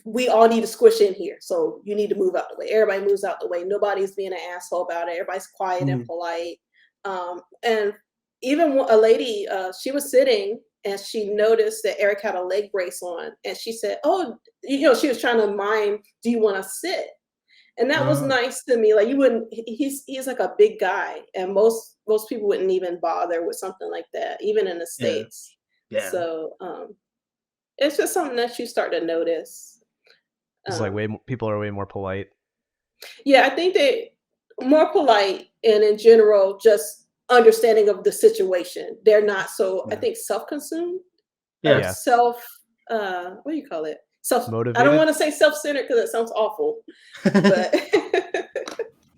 we all need to squish in here. So you need to move out the way. Everybody moves out the way. Nobody's being an asshole about it. Everybody's quiet and Mm, polite. And even a lady, she was sitting and she noticed that Eric had a leg brace on, and she said, "Oh, she was trying to mime. Do you want to sit?" And that was uh, nice to me. Like you wouldn't. He's like a big guy, and most people wouldn't even bother with something like that, even in the yeah, states. yeah. So it's just something that you start to notice. It's like Um, people are way more polite. yeah, I think they more polite and in general just understanding of the situation. They're not so, I Yeah. think, self-consumed or Yeah. Yeah. self, what do you call it? I don't Motivated. want to say self-centered because it sounds awful, but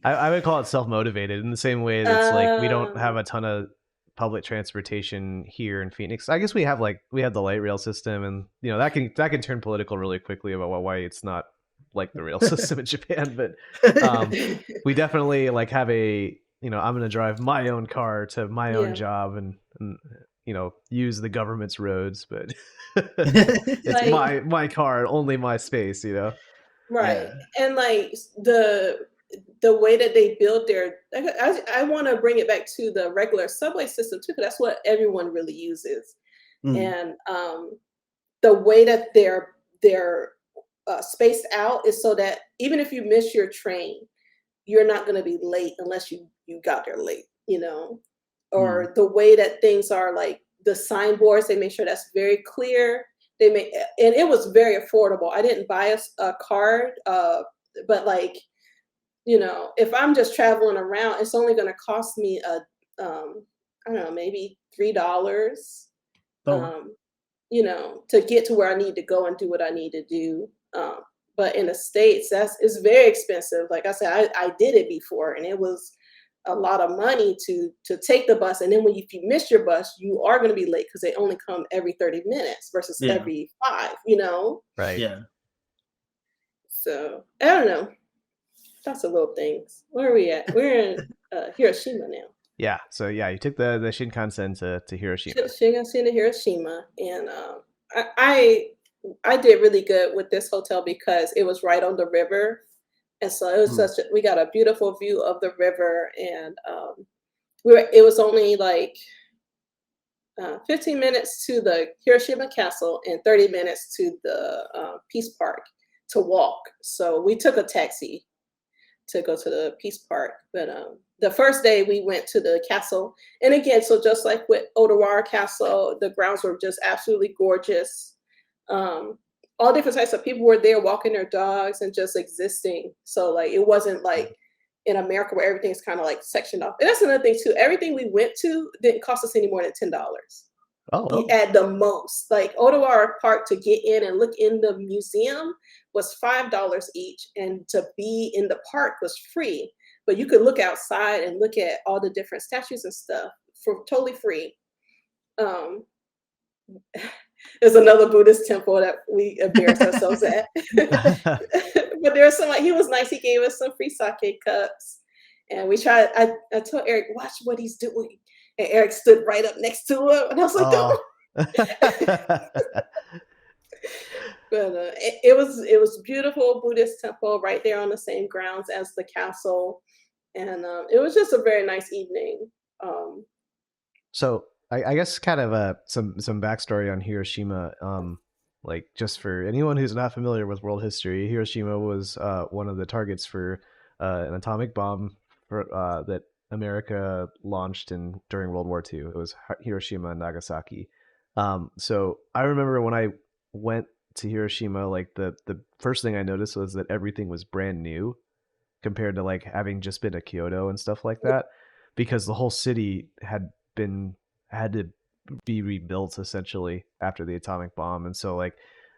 I would call it self-motivated in the same way that's like we don't have um, a ton of public transportation here in Phoenix. I guess we have the light rail system, and that can turn political really quickly about why it's not like the rail system in Japan. But um, we definitely like have I'm going to drive my own car to my own yeah, job and use the government's roads, but it's like my car, only my space. right, Yeah. and like the way that they build their, I want to bring it back to the regular subway system too, because that's what everyone really uses, Mm. and the way that they're spaced out is so that even if you miss your train, you're not going to be late unless you got there late, Mm. or the way that things are, like the signboards, they make sure that's very clear. They make, and it was very affordable. I didn't buy a card, but like, if I'm just traveling around, it's only going to cost me I don't know, maybe $3, Oh. um, to get to where I need to go and do what I need to do. But in the States, it's very expensive. Like I said, I did it before, and it was a lot of money to take the bus. And then if you miss your bus, you are going to be late because they only come every 30 minutes versus Yeah. every 5. Right. Yeah. So I don't know. Lots of little things. Where are we at? We're in Hiroshima now. Yeah. So yeah, you took the Shinkansen to Hiroshima. Shinkansen to Hiroshima, and I, I I did really good with this hotel because it was right on the river, and so it was Mm. we got a beautiful view of the river, and it was only like 15 minutes to the Hiroshima Castle and 30 minutes to the Peace Park to walk. So we took a taxi to go to the Peace Park. But the first day we went to the castle, and again, so just like with Odawara Castle, the grounds were just absolutely gorgeous. Um, all different types of people were there walking their dogs and just existing. So like it wasn't like in America where everything's kind of like sectioned off. And that's another thing too. Everything we went to didn't cost us any more than $10 Oh, Oh. at the most. Like Odawara Park, to get in and look in the museum was $5 each, and to be in the park was free. But you could look outside and look at all the different statues and stuff for totally free. Um, there's another Buddhist temple that we embarrassed ourselves at. But there's somebody, he was nice. He gave us some free sake cups. And we tried, I told Eric, watch what he's doing. And Eric stood right up next to him. And I was like, oh. don't. But it was beautiful Buddhist temple right there on the same grounds as the castle. And it was just a very nice evening. Um, So I guess kind of some backstory on Hiroshima. Like just for anyone who's not familiar with world history, Hiroshima was one of the targets for an atomic bomb that America launched during World War II. It was Hiroshima and Nagasaki. So I remember when I went to Hiroshima, like the first thing I noticed was that everything was brand new compared to like having just been to Kyoto and stuff like that, because the whole city had to be rebuilt essentially after the atomic bomb. And so like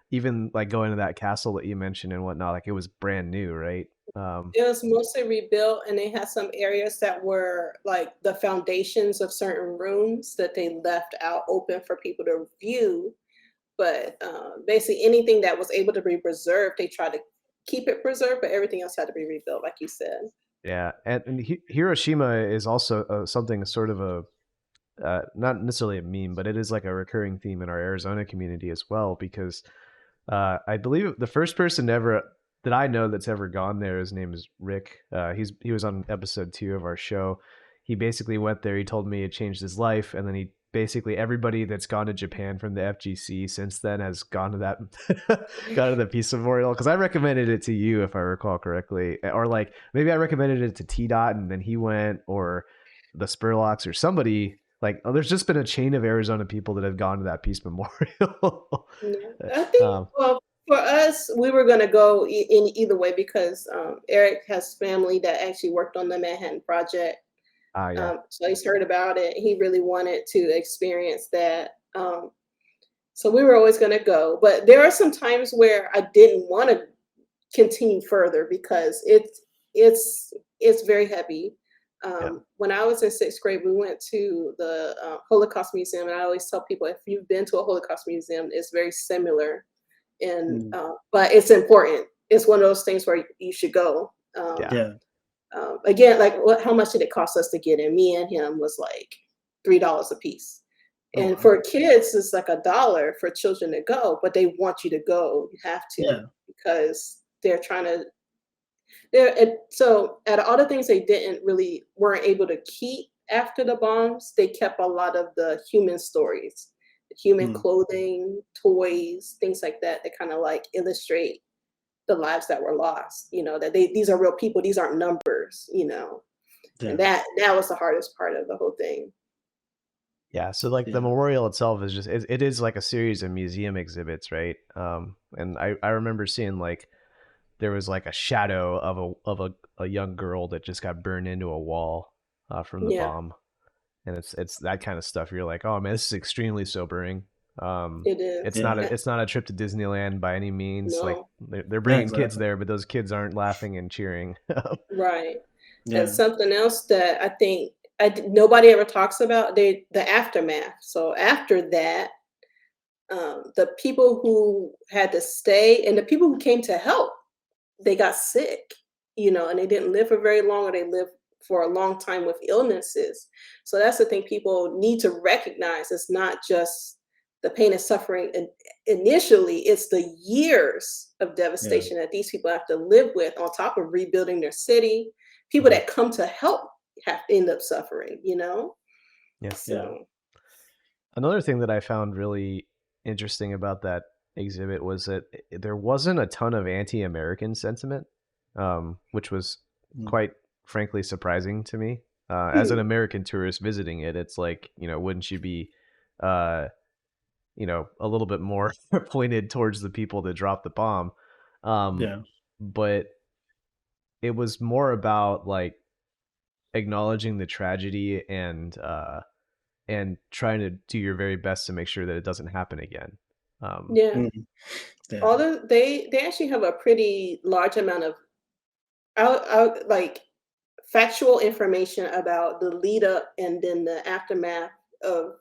even like going to that castle that you mentioned and whatnot, like it was brand new, right? It was mostly rebuilt, and they had some areas that were like the foundations of certain rooms that they left out open for people to view. But basically, anything that was able to be preserved, they tried to keep it preserved, but everything else had to be rebuilt, like you said. Yeah, and Hiroshima is also something sort of a not necessarily a meme, but it is like a recurring theme in our Arizona community as well, because I believe the first person ever that I know that's ever gone there, his name is Rick. He was on episode 2 of our show. He basically went there. He told me it changed his life, and then he basically everybody that's gone to Japan from the FGC since then has gone to that gone to the Peace Memorial, because I recommended it to you if I recall correctly, or like maybe I recommended it to T Dot and then he went, or the Spurlocks or somebody. Like, oh, there's just been a chain of Arizona people that have gone to that Peace Memorial. Yeah, I think, um, well, for us, we were going to go in either way because Eric has family that actually worked on the Manhattan Project. Yeah. So he's heard about it. He really wanted to experience that. So we were always going to go, but there are some times where I didn't want to continue further because it's very heavy. Yeah. When I was in sixth grade, we went to the Holocaust Museum, and I always tell people if you've been to a Holocaust museum, it's very similar, and Mm. but it's important. It's one of those things where you should go. Yeah. Yeah. Again, like how much did it cost us to get in? Me and him was like $3 a piece. Oh And wow. for kids, it's like $1 for children to go, but they want you to go. You have to Yeah. because they're trying to. So out of all the things they didn't really weren't able to keep after the bombs, they kept a lot of the human stories, human Mm. clothing, toys, things like that. That kind of like illustrate the lives that were lost. That these are real people. These aren't numbers. And Yeah. that was the hardest part of the whole thing. Yeah, so like the Yeah. memorial itself is just it is like a series of museum exhibits, right? And I remember seeing like there was like a shadow of a young girl that just got burned into a wall from the Yeah, bomb, and it's that kind of stuff. You're like, oh man, this is extremely sobering. it is. Yeah. It's not a trip to Disneyland by any means. Like No, they're Yeah. bringing kids Exactly. there, but those kids aren't laughing and cheering. right. And Yeah. something else that I think nobody ever talks about, the aftermath. So after that, the people who had to stay and the people who came to help, they got sick, and they didn't live for very long, or they lived for a long time with illnesses. So that's the thing people need to recognize. It's not just the pain and suffering initially, it's the years of Yeah. devastation that these people have to live with on top of rebuilding their city. People Mhm. that come to help have to end up suffering. Yeah. Yeah. So Another thing that I found really interesting about that exhibit was that there wasn't a ton of anti-American sentiment, which was Mm. quite frankly surprising to me. As an hmm, American tourist visiting it, it's like, wouldn't you be, uh, a little bit more pointed towards the people that dropped the bomb? Um, Yeah. but it was more about like acknowledging the tragedy and trying to do your very best to make sure that it doesn't happen again. Um, yeah. Mm. Yeah. Although they actually have a pretty large amount of out like factual information about the lead up and then the aftermath of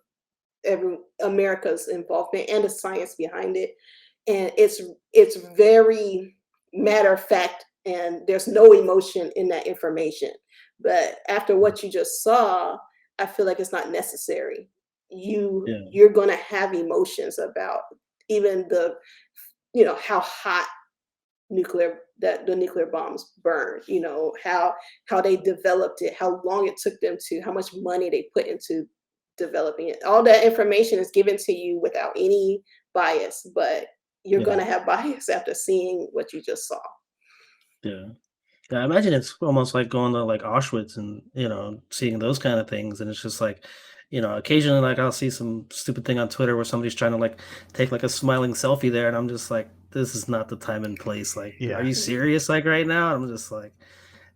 every America's involvement and the science behind it. And it's very matter of fact, and there's no emotion in that information. But after what you just saw, I feel like it's not necessary. Yeah. You're gonna have emotions about even how hot the nuclear bombs burned, how they developed it, how long it took them to, how much money they put into developing it. All that information is given to you without any bias, but you're Yeah. gonna have bias after seeing what you just saw. Yeah. Yeah, I imagine it's almost like going to like Auschwitz and seeing those kind of things, and it's just like, occasionally like I'll see some stupid thing on Twitter where somebody's trying to like take like a smiling selfie there, and I'm just like, this is not the time and place. Like, are yeah, you Mm. serious? Like right now? I'm just like,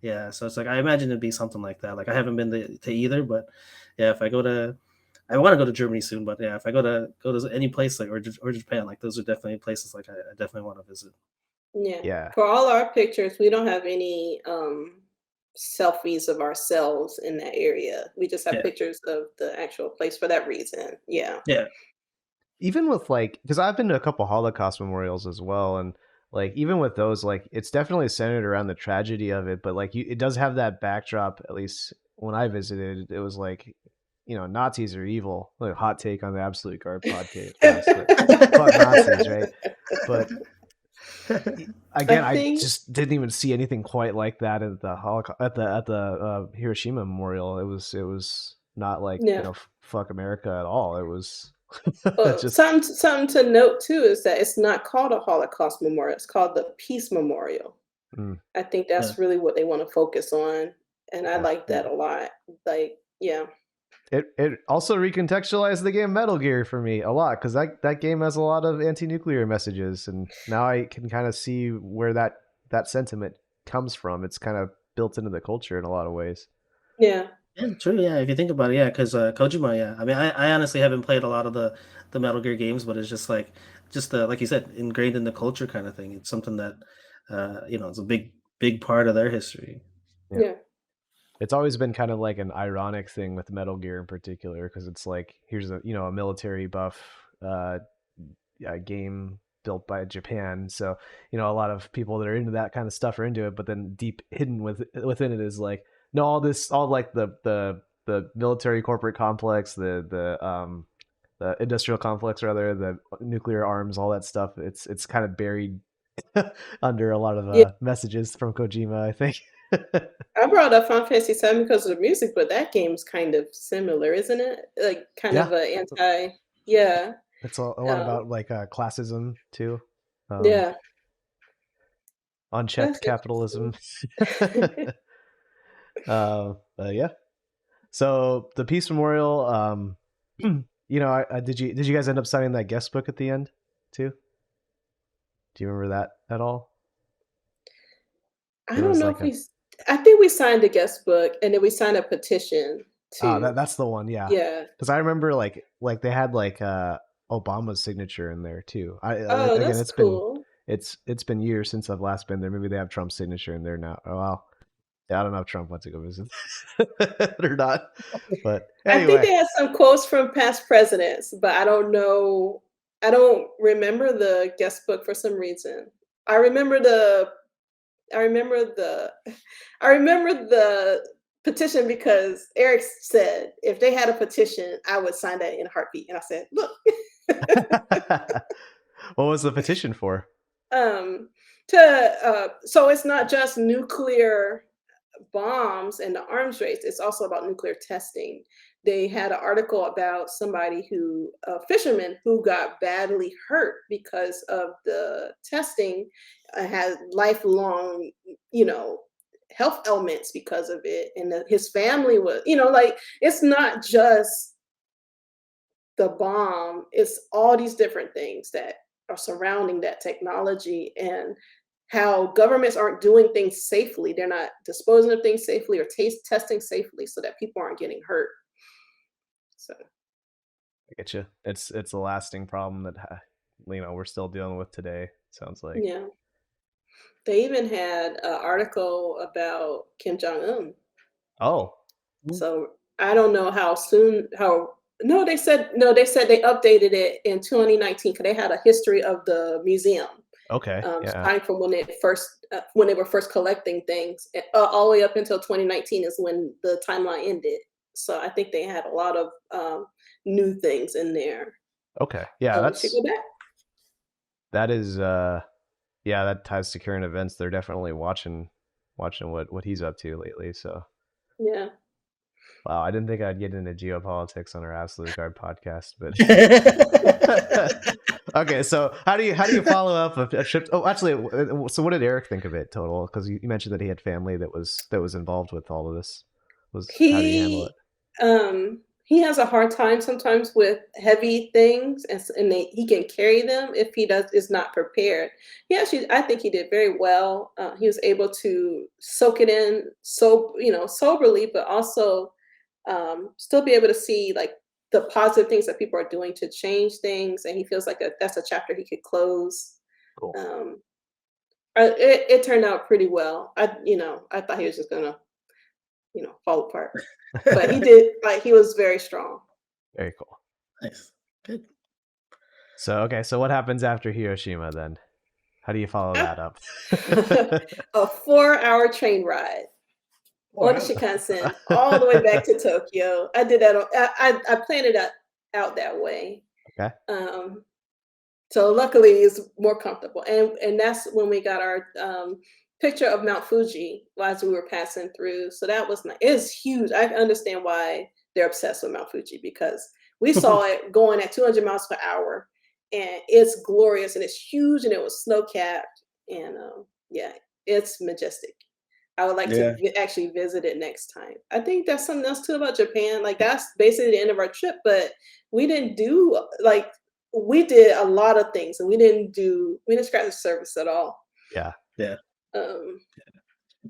yeah. So it's like I imagine it'd be something like that. Like I haven't been to either, but yeah, if I go to, I want to go to Germany soon, but yeah, if I go to any place like or Japan, like those are definitely places like I definitely want to visit. Yeah. yeah, For all our pictures, we don't have any selfies of ourselves in that area. We just have Yeah. pictures of the actual place for that reason. Yeah. Yeah. even with like, because I've been to a couple Holocaust memorials as well, and like even with those, like it's definitely centered around the tragedy of it, but like it does have that backdrop. At least when I visited, it was like, Nazis are evil. Like hot take on the Absolute Guard podcast, but fuck Nazis, right? But I again, I think just didn't even see anything quite like that at the Holocaust at the Hiroshima Memorial. It was not like, yeah. fuck America at all. It was Well, just something to note too is that it's not called a Holocaust memorial. It's called the Peace Memorial. mm, I think Yeah. that's really what they want to focus on, and I yeah. like that a lot. Like, yeah, It also recontextualized the game Metal Gear for me a lot because that game has a lot of anti-nuclear messages, and now I can kind of see where that sentiment comes from. It's kind of built into the culture in a lot of ways. yeah. Yeah, true. Yeah, if you think about it, yeah, because Kojima, yeah. I mean, I honestly haven't played a lot of the Metal Gear games, but it's just like like you said, ingrained in the culture kind of thing. It's something that it's a big part of their history. Yeah. Yeah. It's always been kind of like an ironic thing with Metal Gear in particular because it's like here's a military buff game built by Japan. So a lot of people that are into that kind of stuff are into it, but then deep hidden within it is like no, all like the military corporate complex, the industrial complex rather, the nuclear arms, all that stuff. It's kind of buried under a lot of Yeah. messages from Kojima, I think. I brought up Final Fantasy 7 because of the music, but that game's kind of similar, isn't it? Like kind Yeah, of a anti, yeah. it's a lot Um, about like classism too, um, yeah. unchecked That's capitalism. interesting. Yeah. So the Peace Memorial, did you guys end up signing that guest book at the end too? Do you remember that at all? I There don't was know like if I think we signed a guest book and then we signed a petition to, that's the one, yeah. yeah. Because I remember like they had like Obama's signature in there too. Oh, Again, that's cool. it's been years since I've last been there. Maybe they have Trump's signature in there now. Oh well, yeah, I don't know if Trump went to go visit or not. But I think anyway, they had some quotes from past presidents, but I don't know. I don't remember the guest book for some reason. I remember the I remember the I remember the petition because Eric said if they had a petition, I would sign that in a heartbeat. And I said, look, what was the petition for? um, to so it's not just nuclear bombs and the arms race, it's also about nuclear testing. They had an article about somebody a fisherman who got badly hurt because of the testing, had lifelong, you know, health ailments because of it. And his family was, like, it's not just the bomb, it's all these different things that are surrounding that technology and how governments aren't doing things safely. They're not disposing of things safely or testing safely so that people aren't getting hurt. So, I get you. It's a lasting problem that we're still dealing with today. Sounds like. yeah. They even had an article about Kim Jong Un. Oh, Mm. So I don't know how soon, no, they said they updated it in 2019 because they had a history of the museum. okay, yeah, Starting from when they were first collecting things, all the way up until 2019 is when the timeline ended. So I think they had a lot of new things in there. okay, yeah. So we should go back. That is yeah, that ties to current events. They're definitely watching what he's up to lately. So Yeah. wow, I didn't think I'd get into geopolitics on our Absolute Guard podcast, but okay. So how do you follow up a trip? Oh, actually, so what did Eric think of it total? Because you mentioned that he had family that was involved with all of this. Was how did he handle it? He has a hard time sometimes with heavy things, he can carry them if he is not prepared. I think he did very well. He was able to soak it in soberly, but also still be able to see like the positive things that people are doing to change things, and he feels like that's a chapter he could close. Cool. Um, it turned out pretty well. I thought he was just gonna fall apart. But he did, like, he was very strong. Very cool. Nice. Good. So okay, so what happens after Hiroshima then? How do you follow that up? A 4-hour train ride on the Shinkansen all the way back to Tokyo. I did that. I planned it out that way. Okay. So luckily it's more comfortable, and that's when we got our picture of Mount Fuji as we were passing through. So that was nice. It's huge. I understand why they're obsessed with Mount Fuji because we saw it going at 200 miles per hour, and it's glorious and it's huge and it was snow capped, and yeah, it's majestic. I would like to Yeah. actually visit it next time. I think that's something else too about Japan. Like that's basically the end of our trip, but we didn't do like we did a lot of things and we didn't scratch the surface at all. Yeah. Yeah. Um,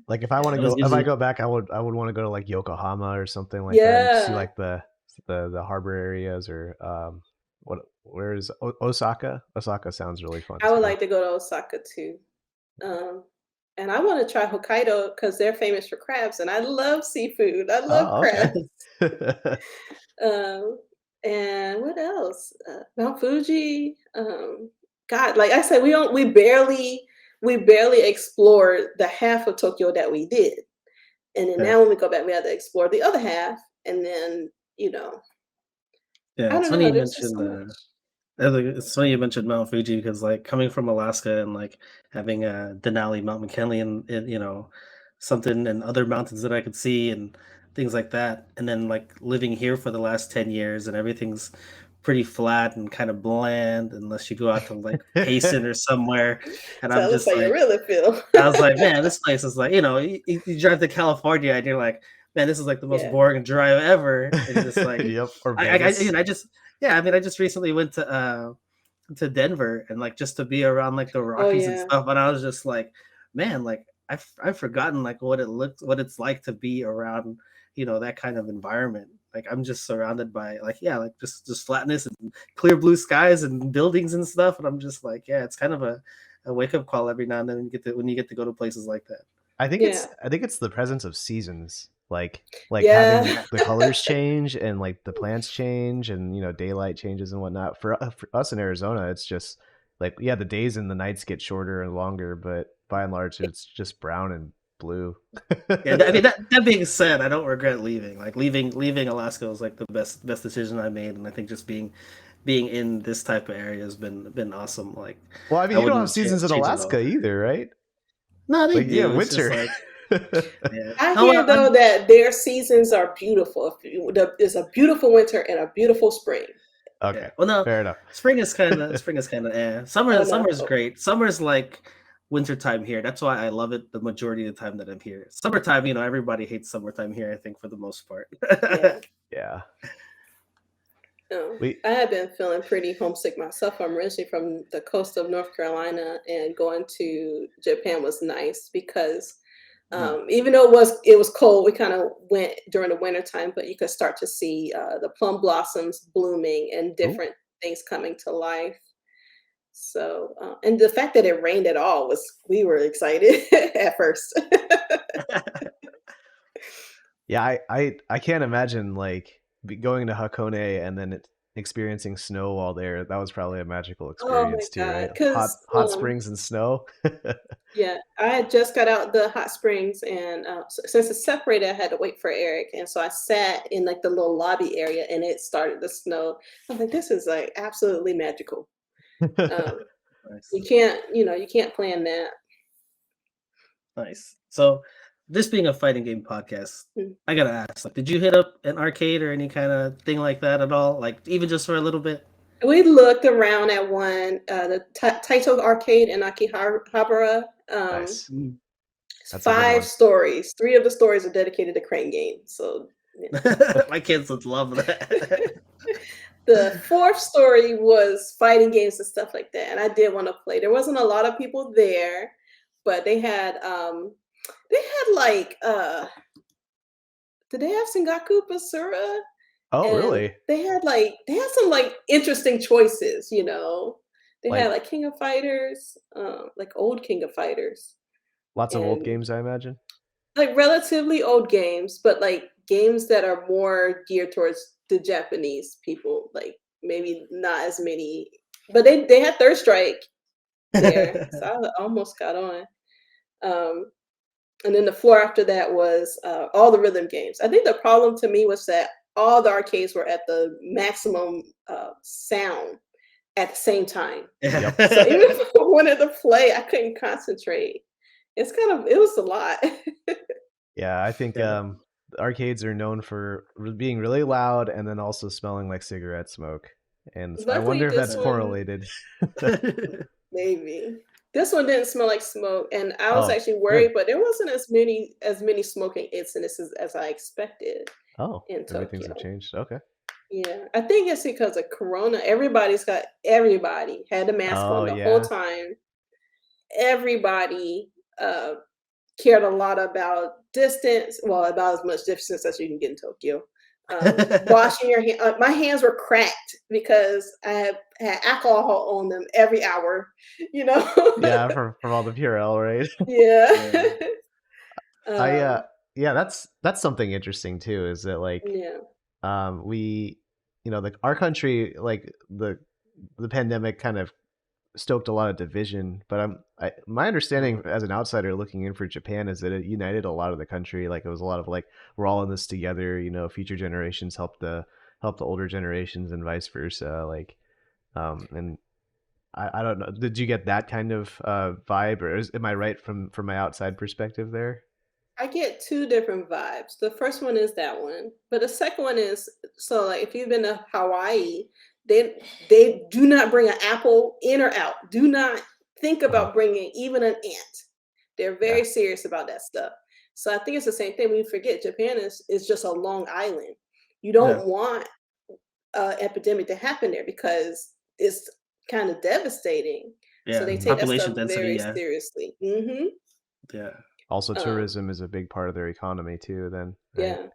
Like if I want to It was go, if I usually go back, I would want to go to like Yokohama or something like that and see Yeah, like the harbor areas or where is Osaka? Osaka sounds really fun I would too. like to go to Osaka too. Um, and I want to try Hokkaido because they're famous for crabs, and I love seafood. I love Oh, okay. crabs. Um, and what else? Mount Fuji. God, like I said, we barely explored the half of Tokyo that we did, and then yeah. now when we go back, we have to explore the other half, and then Yeah, I it's don't funny know. you There's just mentioned so much. it's funny you mentioned Mount Fuji because like coming from Alaska and like having Denali, Mount McKinley, and something and other mountains that I could see and things like that, and then like living here for the last 10 years and everything's pretty flat and kind of bland unless you go out to like Payson or somewhere, and I'm Tell us how just you like really feel. I was like, man, this place is like, you drive to California and you're like, man, this is like the most Yeah. boring drive ever. And just like, Yep, or you Vegas. know, I just, yeah, I mean, I just recently went to Denver and like just to be around like the Oh Rockies and yeah. stuff. And I was just like, man, like I've forgotten like what it's like to be around, that kind of environment. Like I'm just surrounded by like, yeah, like just flatness and clear blue skies and buildings and stuff. And I'm just like, yeah, it's kind of a wake up call every now and then when you get to go to places like that. Yeah. I think it's the presence of seasons, like having Yeah. the colors change and like the plants change and daylight changes and whatnot. For us in Arizona, it's just like yeah, the days and the nights get shorter and longer, but by and large, it's just brown and blue. Yeah, I mean that being said, I don't regret leaving. Like leaving Alaska was like the best decision I made, and I think just being in this type of area has been awesome. Like Well, I I mean, you don't have wouldn't seasons in change it all. Alaska either, right? No, they Like you have do. It's just winter. like yeah. I Oh, hear well, though that their seasons are beautiful. There's a beautiful winter and a beautiful spring. yeah. Okay, Well, no, fair enough. spring is kind of Oh Summer's no. great. Summer's like winter time here. That's why I love it the majority of the time that I'm here. Summertime, everybody hates summertime here. I think for the most part. Yeah. Yeah, No. we. I have been feeling pretty homesick myself. I'm originally from the coast of North Carolina, and going to Japan was nice because Hmm. even though it was cold, we kind of went during the winter time, but you could start to see the plum blossoms blooming and Ooh. different things coming to life. So, and the fact that it rained at all we were excited at first. Yeah, I can't imagine like going to Hakone and then experiencing snow while there. That was probably a magical Oh my experience too, God. right? Because, Hot springs and snow. yeah, I had just got out the hot springs, and since it's separated, I had to wait for Eric. And so I sat in like the little lobby area and it started to snow. I was like, this is like absolutely magical. Um, Nice. you can't plan that. Nice. So, this being a fighting game podcast, Mm. I gotta ask, like, did you hit up an arcade or any kind of thing like that at all? Like, even just for a little bit? We looked around at one, the Taito Arcade in Akihabara. Nice. Mm. It's That's a good 5 one. stories. 3 of the stories are dedicated to crane games. So, you know. My kids would love that. The 4th story was fighting games and stuff like that, and I did wanna play. There wasn't a lot of people there, but they had, like, did they have Sengaku Basura? Oh, And really? they had some, like, interesting choices, you know? They had, Like like, King of Fighters, like, old King of Fighters, lots of old and, games, I imagine. like, relatively old games, but, like, games that are more geared towards the Japanese people, like, maybe not as many, but they had Third Strike there, so I almost got on. Um, and then the floor after that was, all the rhythm games. I think the problem to me was that all the arcades were at the maximum, sound at the same time. Yep. So even if I wanted to play, I couldn't concentrate. It was a lot. Yeah, I think Yeah. arcades are known for being really loud and then also smelling like cigarette smoke. And I Luckily, wonder if this that's one correlated. maybe. This one didn't smell like smoke, and I was Oh, actually good. worried, but there wasn't as many smoking incidences as I expected Oh, in maybe things have Tokyo. changed. Okay. Yeah, I think it's because of Corona. Everybody had a mask Oh, on the whole yeah. time. Everybody, uh, cared a lot about distance, well, about as much distance as you can get in Tokyo. Washing your hand, my hands were cracked because I have had alcohol on them every hour, you know? Yeah, from all the Purell, right? Yeah. Yeah. I um, yeah, that's something interesting too, is that like yeah. we like our country, like the pandemic kind of stoked a lot of division, but my understanding Mm. as an outsider looking in for Japan is that it united a lot of the country. Like it was a lot of like, we're all in this together. Future generations help the older generations and vice versa. Like, and I don't know. Did you get that kind of vibe, or am I right from my outside perspective there? I get two different vibes. The first one is that one, but the second one is, so like if you've been to Hawaii, they do not bring an apple in or out. Do not think Uh-huh. about bringing even an ant. They're Yeah. very serious about that stuff. So I think it's the same thing. We forget Japan is just a long island. You Yeah. don't want epidemic to happen there because it's kind of devastating. So Yeah. they Mhm. take that Population stuff density. very Yeah. seriously. Yeah. Also, Um, tourism is a big part of their economy too. Then, right? yeah.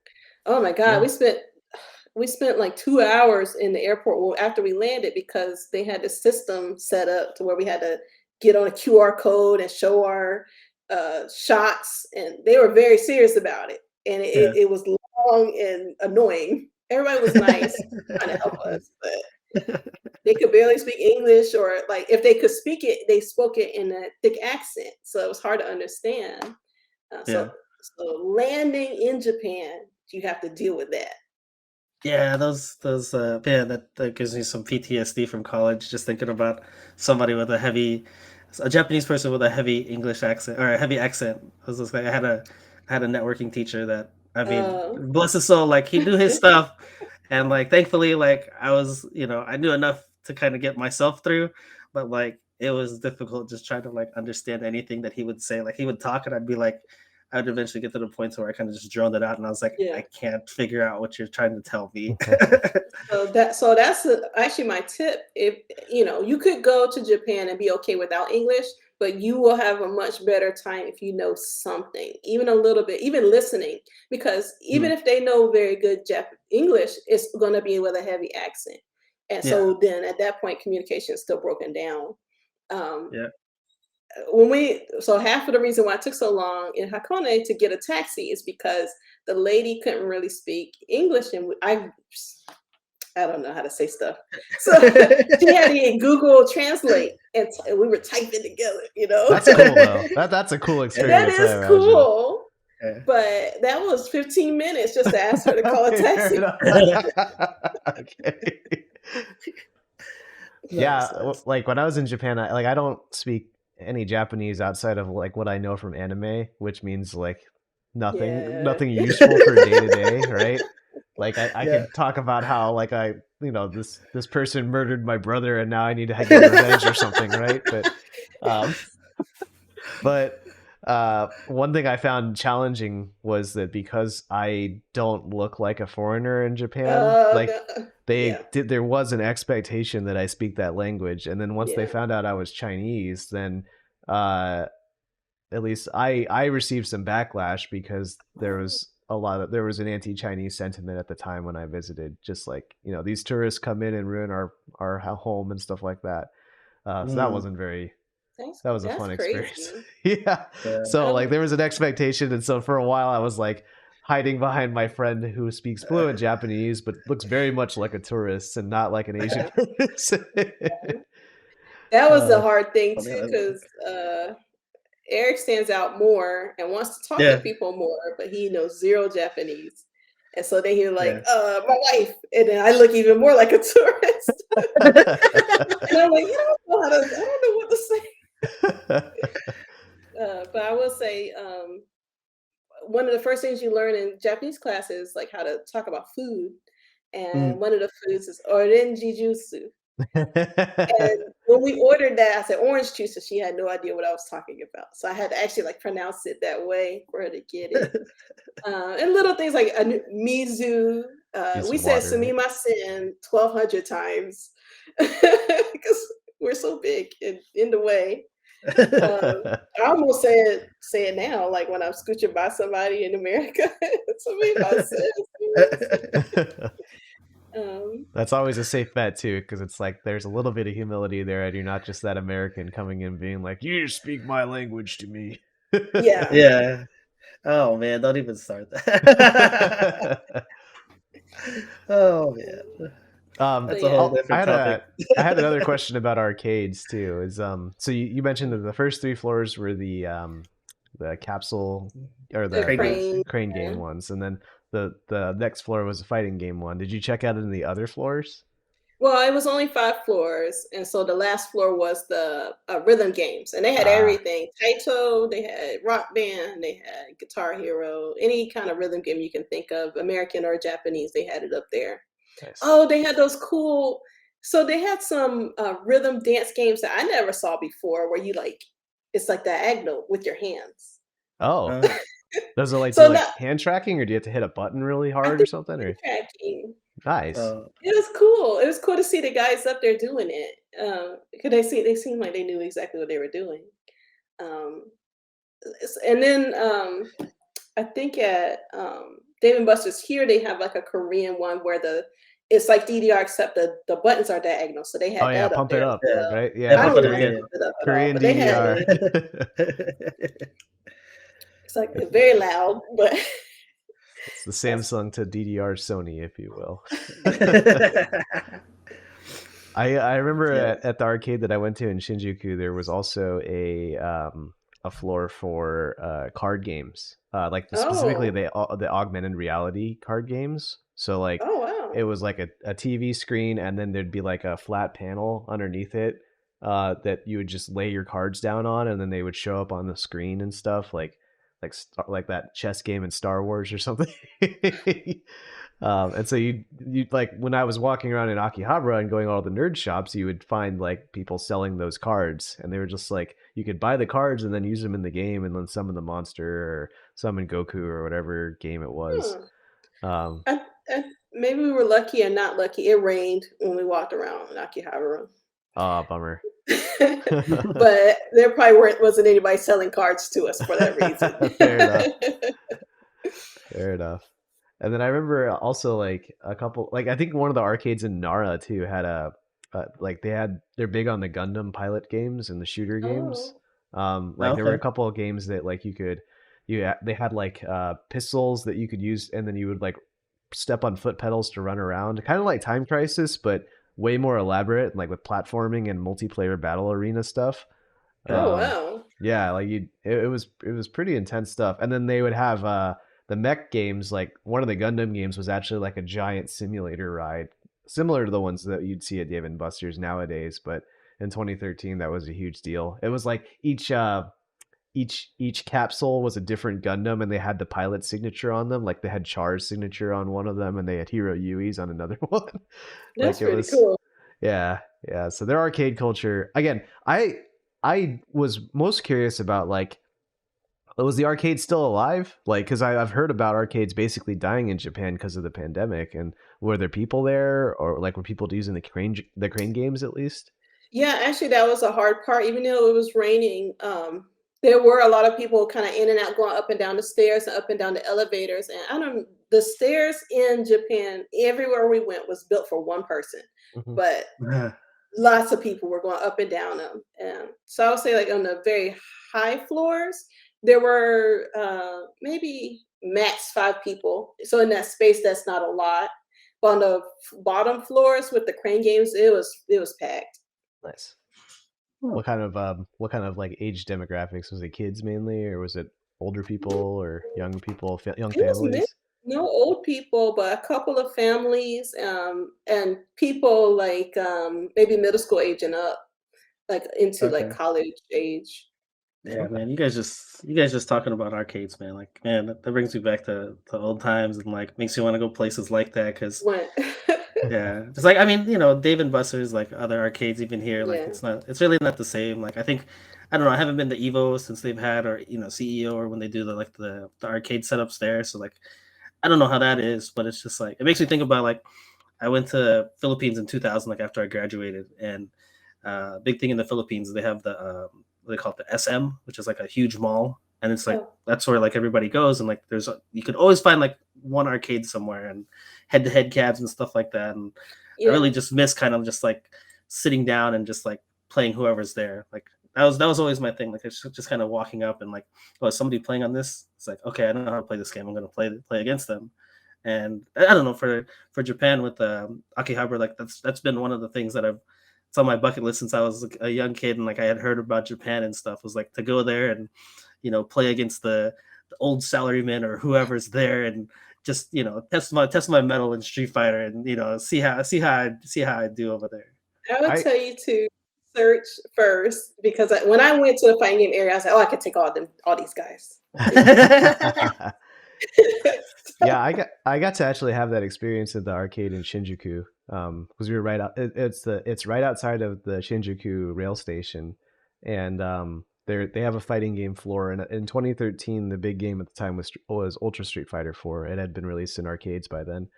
Oh my God, Yeah. we spent like 2 hours in the airport, well, after we landed, because they had this system set up to where we had to get on a QR code and show our shots, and they were very serious about it. And Yeah. it was long and annoying. Everybody was nice, trying to help us, but they could barely speak English, or like if they could speak it, they spoke it in a thick accent, so it was hard to understand. Uh, Yeah. so so landing in Japan, you have to deal with that. Yeah, those yeah, that gives me some PTSD from college, just thinking about somebody with a Japanese person with a heavy English accent or a heavy accent. I was just like, I had a networking teacher that, I mean, Uh, bless his soul, like he knew his stuff, and like thankfully, like I knew enough to kind of get myself through, but like it was difficult just trying to like understand anything that he would say. Like he would talk, and I'd be like, I would eventually get to the point where I kind of just droned it out, and I was like, I yeah. can't figure out what you're trying to tell me. So that's actually my tip. If you could go to Japan and be okay without English, but you will have a much better time if you know something, even a little bit, even listening, because even Mm, if they know very good English, it's going to be with a heavy accent, and yeah, so then at that point, communication is still broken down. Um, yeah. so half of the reason why it took so long in Hakone to get a taxi is because the lady couldn't really speak English, and I don't know how to say stuff. So she had to get Google Translate, and we were typing together, That's cool though. That's a cool And that experience, I is imagine. cool. Yeah. But that was 15 minutes just to ask her to call a Okay, fair taxi. enough. Okay. Nice, Yeah, nice. like when I was in Japan, I don't speak any Japanese outside of like what I know from anime, which means like Yeah. nothing useful for day to day, right? Like I Yeah. could talk about how like this person murdered my brother and now I need to get revenge or something, right? Um but one thing I found challenging was that because I don't look like a foreigner in Japan, like No. Yeah. they did, there was an expectation that I speak that language, and then once they Yeah. found out I was Chinese, then uh, at least I received some backlash because there was an anti-Chinese sentiment at the time when I visited, just like these tourists come in and ruin our home and stuff like that. So that Mm, wasn't very That's that was a that's fun experience. crazy. Yeah. yeah. So I like would there was an expectation, and so for a while I was like hiding behind my friend who speaks fluent Japanese but looks very much like a tourist and not like an Asian person. That was the uh, hard thing Funny too, how that because works. Eric stands out more and wants to talk to Yeah. people more, but he knows zero Japanese. And so then he's like, Yeah. my wife. And then I look even more like a tourist. And I'm like, I don't know what to say. But I will say, one of the first things you learn in Japanese class is like how to talk about food. And Mm. one of the foods is orange jutsu. And when we ordered that, I said orange juice, and she had no idea what I was talking about. So I had to actually like pronounce it that way for her to get it. And little things like mizu. Use We some said water, right? sumimasen 1,200 times because we're so big and in the way. I almost say it now, like when I'm scooching by somebody in America. Somebody about says. That's always a safe bet too, because it's like there's a little bit of humility there, and you're not just that American coming in being like, "You speak my language to me." Yeah. Yeah. Oh man, don't even start that. Oh man, um, But that's a yeah. whole I different had topic. another question about arcades too. Is so you mentioned that the first three floors were the capsule or The the Crane games. crane game man. ones, and then the next floor was a fighting game one. Did you check out any of the other floors? Well, it was only 5 floors, and so the last floor was the, rhythm games, and they had Ah, everything. Taito, they had Rock Band, they had Guitar Hero, any kind of rhythm game you can think of, American or Japanese, they had it up there. nice. Oh, they had those cool so they had some, rhythm dance games that I never saw before where you, like it's like diagonal with your hands. Oh, Uh, does it like do So like not hand tracking, or do you have to hit a button really I hard or think something? Or tracking. nice. uh, It was cool. It was cool to see the guys up there doing it, because they seemed like they knew exactly what they were doing. Um, and then, I think at, Dave& and Buster's here, they have, like, a Korean one where it's like DDR except the buttons are diagonal, so they Oh had yeah, that up pump it there as up, yeah, well. right? yeah, I Yeah, pump don't it know up, how to yeah, pump it up at all, Korean but they had DDR. it. It's, like, very loud, but It's the that's Samsung to DDR Sony, if you will. yeah. I remember Yeah. at the arcade that I went to in Shinjuku, there was also a floor for card games, like specifically Oh. the augmented reality card games. So like Oh, wow. it was like a TV screen, and then there'd be like a flat panel underneath it that you would just lay your cards down on, and then they would show up on the screen and stuff like that chess game in Star Wars or something. And so you like when I was walking around in Akihabara and going all the nerd shops, you would find like people selling those cards, and they were just like you could buy the cards and then use them in the game, and then summon the monster or summon Goku or whatever game it was. Hmm. Um, I maybe we were lucky and not lucky. It rained when we walked around in Akihabara. Bummer. But there probably wasn't anybody selling cards to us for that reason. Fair enough. Fair enough. And then I remember also like a couple, like I think one of the arcades in Nara too had like they're big on the Gundam pilot games and the shooter games. Oh. Like there were Okay. a couple of games that like they had like pistols that you could use, and then you would like step on foot pedals to run around, kind of like Time Crisis, but way more elaborate, like with platforming and multiplayer battle arena stuff. Oh, Um, wow. yeah, like it was pretty intense stuff. And then they would have the mech games. Like one of the Gundam games was actually like a giant simulator ride, similar to the ones that you'd see at Dave and Buster's nowadays. But in 2013, that was a huge deal. It was like each capsule was a different Gundam, and they had the pilot signature on them. Like they had Char's signature on one of them, and they had Hiro Yui's on another one. That's Like it pretty was, cool. yeah, yeah. So their arcade culture again. I was most curious about like was the arcade still alive? Like, because I've heard about arcades basically dying in Japan because of the pandemic, and were there people there, or like were people using the crane games at least? Yeah, actually, that was a hard part. Even though it was raining, there were a lot of people kind of in and out, going up and down the stairs and up and down the elevators. And I don't, the stairs in Japan, everywhere we went, was built for one person, Mhm. but lots of people were going up and down them. And so I would say, like on the very high floors, there were maybe max 5 people. So in that space, that's not a lot. But on the bottom floors with the crane games, it was packed. Nice. Hmm. What kind of like age demographics was it? Kids mainly, or was it older people or young people, young It was mixed. families? No old people, but a couple of families, and people like, maybe middle school age and up, like into like Okay. college age. Yeah, Okay. man, you guys just talking about arcades, man. Like, man, that brings me back to old times and like makes you want to go places like that. Cause When yeah, it's like I mean, Dave and Buster's, like other arcades even here, like yeah. it's really not the same. Like I don't know, I haven't been to Evo since they've had, or CEO, or when they do the arcade setups there. So like I don't know how that is, but it's just like it makes me think about like I went to Philippines in 2000, like after I graduated, and big thing in the Philippines, they have what they call it, the SM, which is like a huge mall, and it's like Oh, that's where like everybody goes, and like you could always find like one arcade somewhere and head to head cabs and stuff like that. And I yeah. really just miss kind of just like sitting down and just like playing whoever's there. Like that was always my thing. Like it's just kind of walking up and like, oh, is somebody playing on this? It's like, okay, I know how to play this game. I'm gonna play against them. And I don't know, for Japan with Akihabara, like that's been one of the things that I've it's on my bucket list since I was like, a young kid, and like I had heard about Japan and stuff. Was like to go there and play against the old salaryman or whoever's there, and just test my metal in Street Fighter, and see how I do over there. I would I tell you to search first because when I went to the fighting game area, I was like, oh, I could take all these guys. yeah, I got to actually have that experience at the arcade in Shinjuku, because we were right out. It's right outside of the Shinjuku rail station, and they have a fighting game floor. And in 2013, the big game at the time was Ultra Street Fighter 4. It had been released in arcades by then,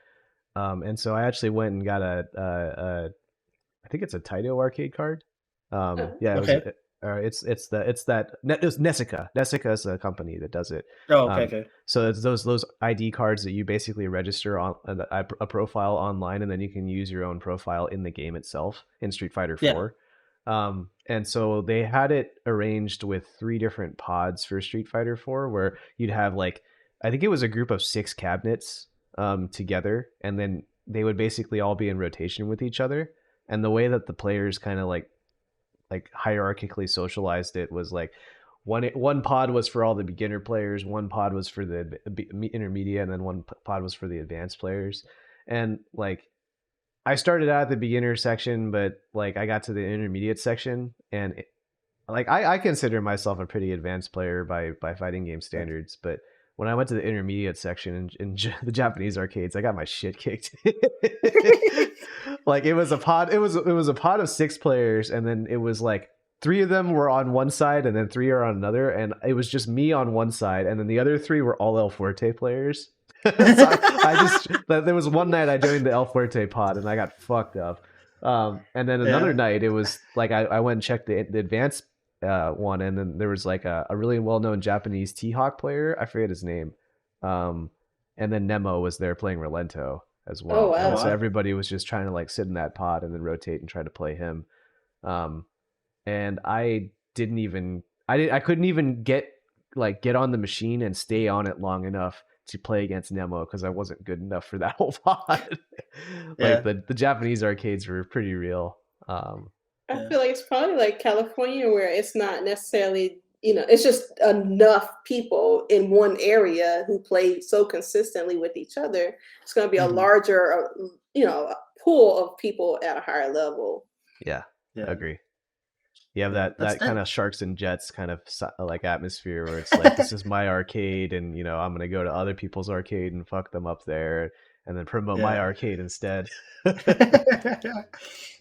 and so I actually went and got a I think it's a Taito arcade card. Oh, Yeah, it was. Okay. It's Nessica. Nessica is a company that does it. Oh, okay, Um, okay. so it's those ID cards that you basically register on a profile online, and then you can use your own profile in the game itself in Street Fighter Yeah. 4. And so they had it arranged with three different pods for Street Fighter 4, where you'd have like I think it was a group of 6 cabinets together, and then they would basically all be in rotation with each other. And the way that the players kind of like hierarchically socialized it was like one pod was for all the beginner players, one pod was for the intermediate, and then one pod was for the advanced players. And like I started out at the beginner section, but like I got to the intermediate section, and like I consider myself a pretty advanced player by fighting game standards, but when I went to the intermediate section in the Japanese arcades, I got my shit kicked. Like it was a pod. It was a pod of 6 players, and then it was like 3 of them were on one side, and then 3 are on another, and it was just me on one side, and then the other 3 were all El Fuerte players. So there was one night I joined the El Fuerte pod, and I got fucked up. And then another Yeah. night it was like I went and checked the advanced one, and then there was like a really well-known Japanese T-Hawk player. I forget his name. And then Nemo was there playing Relento as oh well. Oh And so wow. wow. everybody was just trying to like sit in that pod and then rotate and try to play him. Um, and I couldn't even get on the machine and stay on it long enough to play against Nemo because I wasn't good enough for that whole pod. Like Yeah. the Japanese arcades were pretty real. I Yeah. feel like it's probably like California where it's not necessarily, it's just enough people in one area who play so consistently with each other. It's going to be a Hmm. larger, pool of people at a higher level. Yeah, Yeah. agree. You have Yeah. That's that kind that. of sharks and jets kind of like atmosphere where it's like this is my arcade, and I'm gonna go to other people's arcade and fuck them up there, and then promote my Yeah. arcade instead.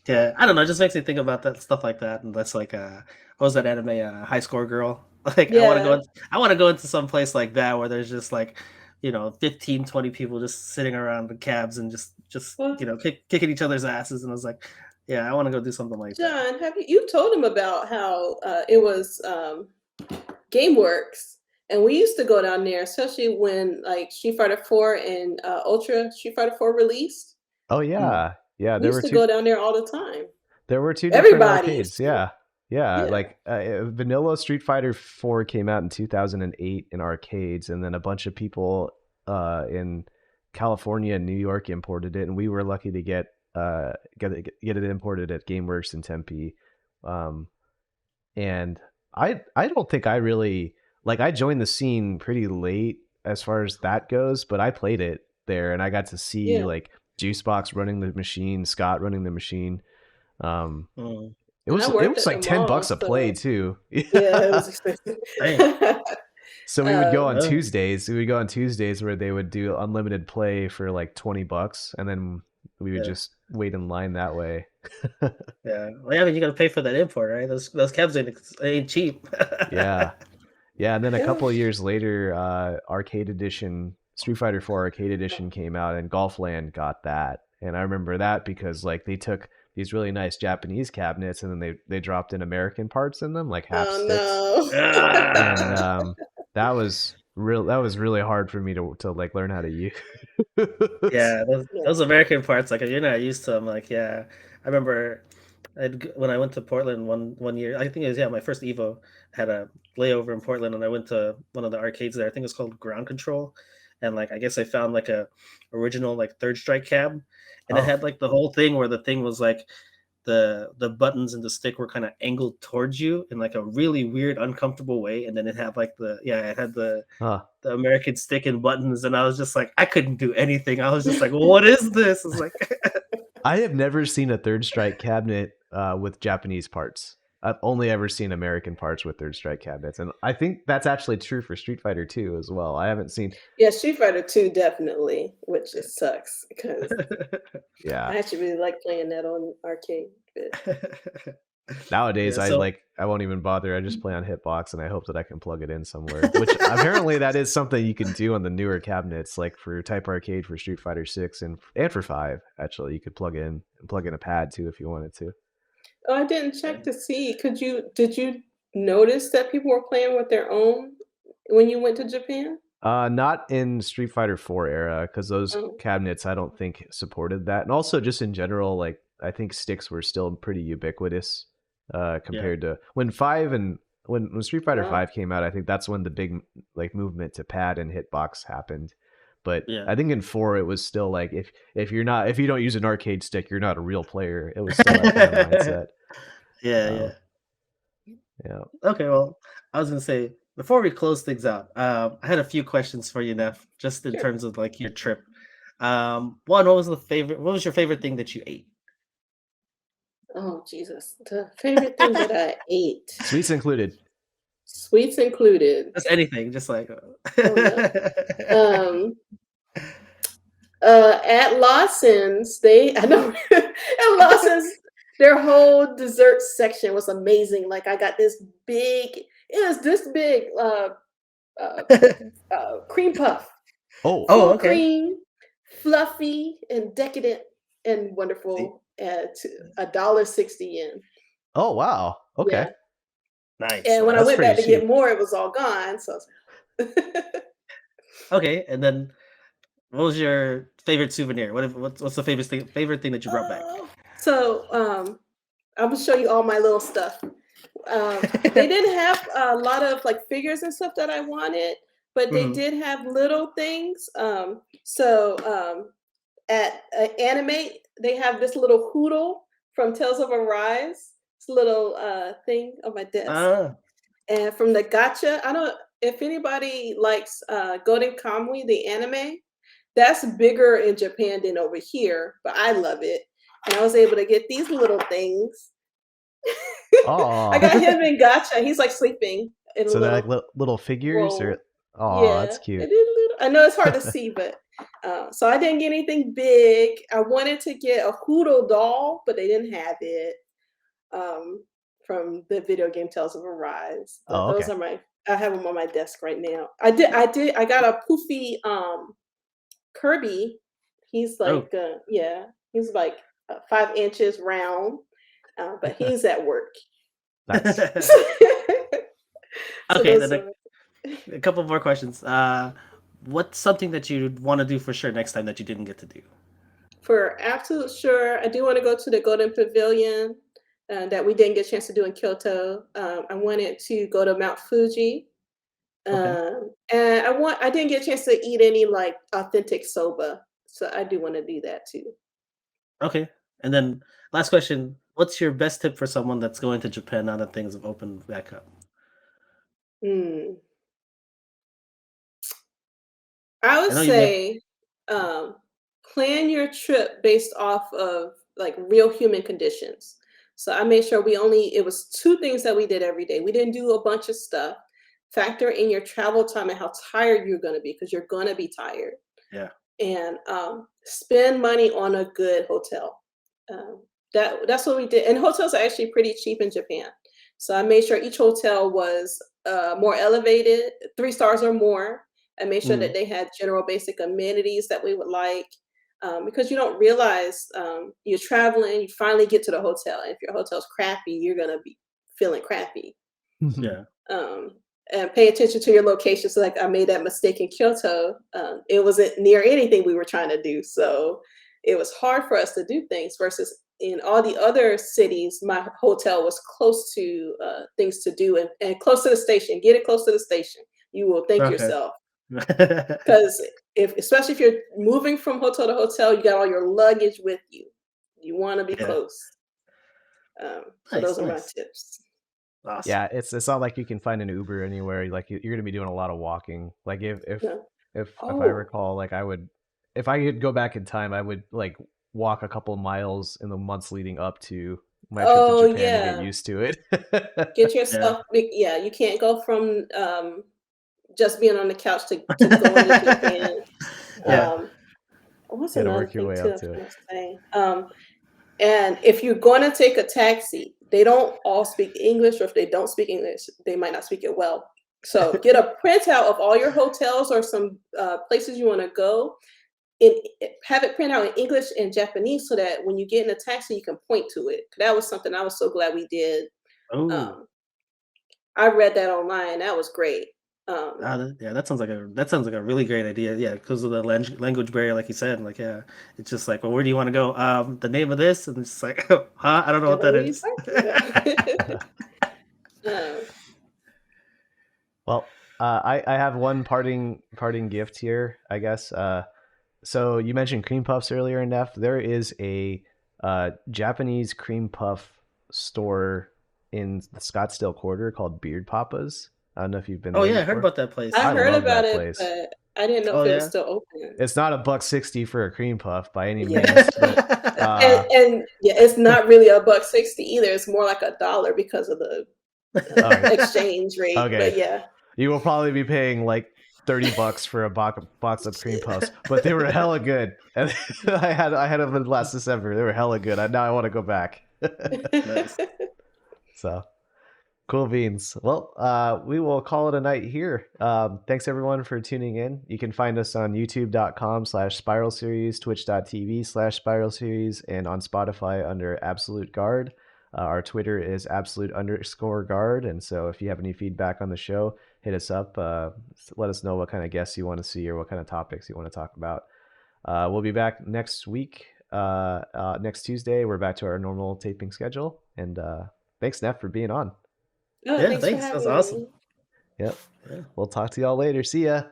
Yeah, I don't know. It just makes me think about that stuff like that, and that's like what was that anime? High Score Girl. Like Yeah. I want to go into some place like that where there's just like 15, 20 people just sitting around the cabs and just Well, kicking each other's asses, and I was like, yeah, I want to go do something like that. John, have you told him about how it was GameWorks, and we used to go down there, especially when like Street Fighter 4 and Ultra Street Fighter 4 released. Oh Mm. yeah, yeah. We used to go down there all the time. There were two different Everybody arcades. used to. Yeah, yeah. Yeah. Like Vanilla Street Fighter 4 came out in 2008 in arcades, and then a bunch of people in California and New York imported it, and we were lucky to get it imported at GameWorks in Tempe. Um, and I don't think I really like I joined the scene pretty late as far as that goes, but I played it there, and I got to see Yeah. like Juicebox running the machine, Scott running the machine. Um, Mm. it And I was it worked was at the like $10 mall, a play so too. yeah, it was expensive. Dang. So we would go on um, Oh, Tuesdays. We would go on Tuesdays where they would do unlimited play for like $20, and then we would yeah. just wait in line that way. Yeah. Well, yeah, I mean, you got to pay for that import, right? Those cabs ain't cheap. Yeah, yeah. And then a yeah. couple of years later, Arcade Edition, Street Fighter 4 Arcade Edition came out, and Golfland got that. And I remember that because like they took these really nice Japanese cabinets, and then they dropped in American parts in them, like half sticks, Oh and Ah, that was really hard for me to like learn how to use. yeah, no. those American parts, like if you're not used to them, like yeah, I remember when I went to Portland one year. I think it was my first Evo. I had a layover in Portland, and I went to one of the arcades there. I think it's called Ground Control, and like I guess I found like a original like Third Strike cab, and it Oh, had like the whole thing where the thing was like the buttons and the stick were kind of angled towards you in like a really weird, uncomfortable way, and then it had like it had huh. the American stick and buttons, and I was just like, I couldn't do anything. I was just like, what is this? It's like, I have never seen a Third Strike cabinet with Japanese parts. I've only ever seen American parts with Third Strike cabinets, and I think that's actually true for Street Fighter 2 as well. I haven't seen. Yeah, Street Fighter 2 definitely, which it sucks because Yeah, I actually really like playing that on arcade. But nowadays yeah. So I won't even bother. I just play on Hitbox, and I hope that I can plug it in somewhere. Which apparently that is something you can do on the newer cabinets, like for Type Arcade for Street Fighter 6 and for 5. Actually, you could plug in a pad too if you wanted to. oh, I didn't check to see. Did you notice that people were playing with their own when you went to Japan? Not in Street Fighter 4 era, because those Oh, cabinets I don't think supported that, and also just in general, like I think sticks were still pretty ubiquitous yeah, compared to when when Street Fighter wow. 5 came out. I think that's when the big like movement to pad and hitbox happened. But yeah. I think in 4 it was still like if you don't use an arcade stick, you're not a real player. It was still that kind of mindset. Yeah, Um, yeah. yeah, Okay, well, I was gonna say before we close things out, I had a few questions for you, Neff, just in Sure. terms of like your trip. One, what was the favorite? What was your favorite thing that you ate? Oh, Jesus. The favorite thing that I ate, sweets included. sweets included. Just anything, just like. Oh no. Um, at Lawson's, I know at Lawson's, their whole dessert section was amazing. Like I got this big, it was this big uh, cream puff, Oh, Oh, full okay. cream, fluffy and decadent and See, wonderful at $1.60 yen. oh wow. Okay. Yeah. nice. And when I That's went pretty back to get cheap. more, it was all gone. So I was Okay, and then what was your favorite souvenir? What's the favorite thing that you brought back? oh. So I will show you all my little stuff. They didn't have a lot of like figures and stuff that I wanted, but they Mhm. did have little things. At Animate, they have this little Hoodle from Tales of Arise. It's a little thing on my desk. Ah, And from the Gotcha, I don't if anybody likes Golden Kamuy, the anime, that's bigger in Japan than over here, but I love it. And I was able to get these little things. I Oh, got him in Gotcha. He's like sleeping in a so they're like little little figures, or roll. oh, Yeah, that's cute. it is little. I know it's hard to see, but so I didn't get anything big. I wanted to get a Hoodle doll, but they didn't have it um, from the video game Tales of Arise. But Oh, those okay. are I have them on my desk right now. I got a poofy Kirby. He's oh. like, yeah, he's like 5 inches round, but he's at work. Nice. So Okay, those then are a couple more questions. What's something that you'd want to do for sure next time that you didn't get to do? for absolute sure. I do want to go to the Golden Pavilion that we didn't get a chance to do in Kyoto. I wanted to go to Mount Fuji. Okay. And I didn't get a chance to eat any like authentic soba. So I do want to do that too. Okay. And then last question, what's your best tip for someone that's going to Japan now that things have opened back up? Hmm. I would I know you may have. say um, plan your trip based off of like real human conditions. So I made sure it was two things that we did every day. We didn't do a bunch of stuff. Factor in your travel time and how tired you're going to be because you're going to be tired. Yeah. And spend money on a good hotel. Um, that's what we did. And hotels are actually pretty cheap in Japan. So I made sure each hotel was more elevated, 3 stars or more. I made sure that Mm. they had general basic amenities that we would like. because you don't realize you're traveling. You finally get to the hotel, and if your hotel's crappy, you're gonna be feeling crappy. Yeah. Um, and pay attention to your location. So, like, I made that mistake in Kyoto. It wasn't near anything we were trying to do, so it was hard for us to do things. Versus in all the other cities, my hotel was close to things to do and close to the station. Get it close to the station. You will thank Okay. yourself because if, especially if you're moving from hotel to hotel, you got all your luggage with you. You want to be Yeah. close. So Nice, those are my nice. tips. Awesome. Yeah, it's not like you can find an Uber anywhere. Like you're gonna be doing a lot of walking. Like No. if I Oh, recall, like I would, if I could go back in time, I would like walk a couple miles in the months leading up to my trip to oh Japan to get yeah. used to it. Get Yeah. yourself yeah, you can't go from, just being on the couch to going to Japan. Yeah. Um, what's You got to another work your thing way too I up was to it. gonna say? And if you're gonna take a taxi, they don't all speak English, or if they don't speak English, they might not speak it well. So get a printout of all your hotels or some, places you wanna go, and have it print out in English and Japanese so that when you get in a taxi, you can point to it. That was something I was so glad we did. Oh. Um, I read that online, that was great. Um, Yeah, that sounds like a really great idea. Yeah, because of the language barrier, like you said. Like, yeah, it's just like, well, where do you want to go? The name of this, and it's just like, huh? I don't know yeah, what like, that what are you is. talking about? Um, Well, I have one parting gift here, I guess. So you mentioned cream puffs earlier, Neff. There is a Japanese cream puff store in the Scottsdale quarter called Beard Papa's. I don't know if you've been Oh there yeah, I heard before. about that place. I I heard love about that it, place. but I didn't know Oh if it was yeah. still open. It's not a buck 60 for a cream puff by any Yeah. means, but And yeah, it's not really a buck 60 either. It's more like a dollar because of the okay, exchange rate. But okay, yeah. you will probably be paying like $30 for a box of cream puffs, but they were hella good. And I had them last December. They were hella good. Now I want to go back. Nice. So cool beans. Well, we will call it a night here. Thanks everyone for tuning in. You can find us on youtube.com/spiral series, twitch.tv/spiral series, and on Spotify under Absolute Guard. Our Twitter is absolute_guard. And so if you have any feedback on the show, hit us up. Let us know what kind of guests you want to see or what kind of topics you want to talk about. We'll be back next week. Next Tuesday, we're back to our normal taping schedule. And thanks, Neff, for being on. Oh, Yeah, thanks for thanks. That's having awesome. me. Yep. Yeah. We'll talk to y'all later. See ya.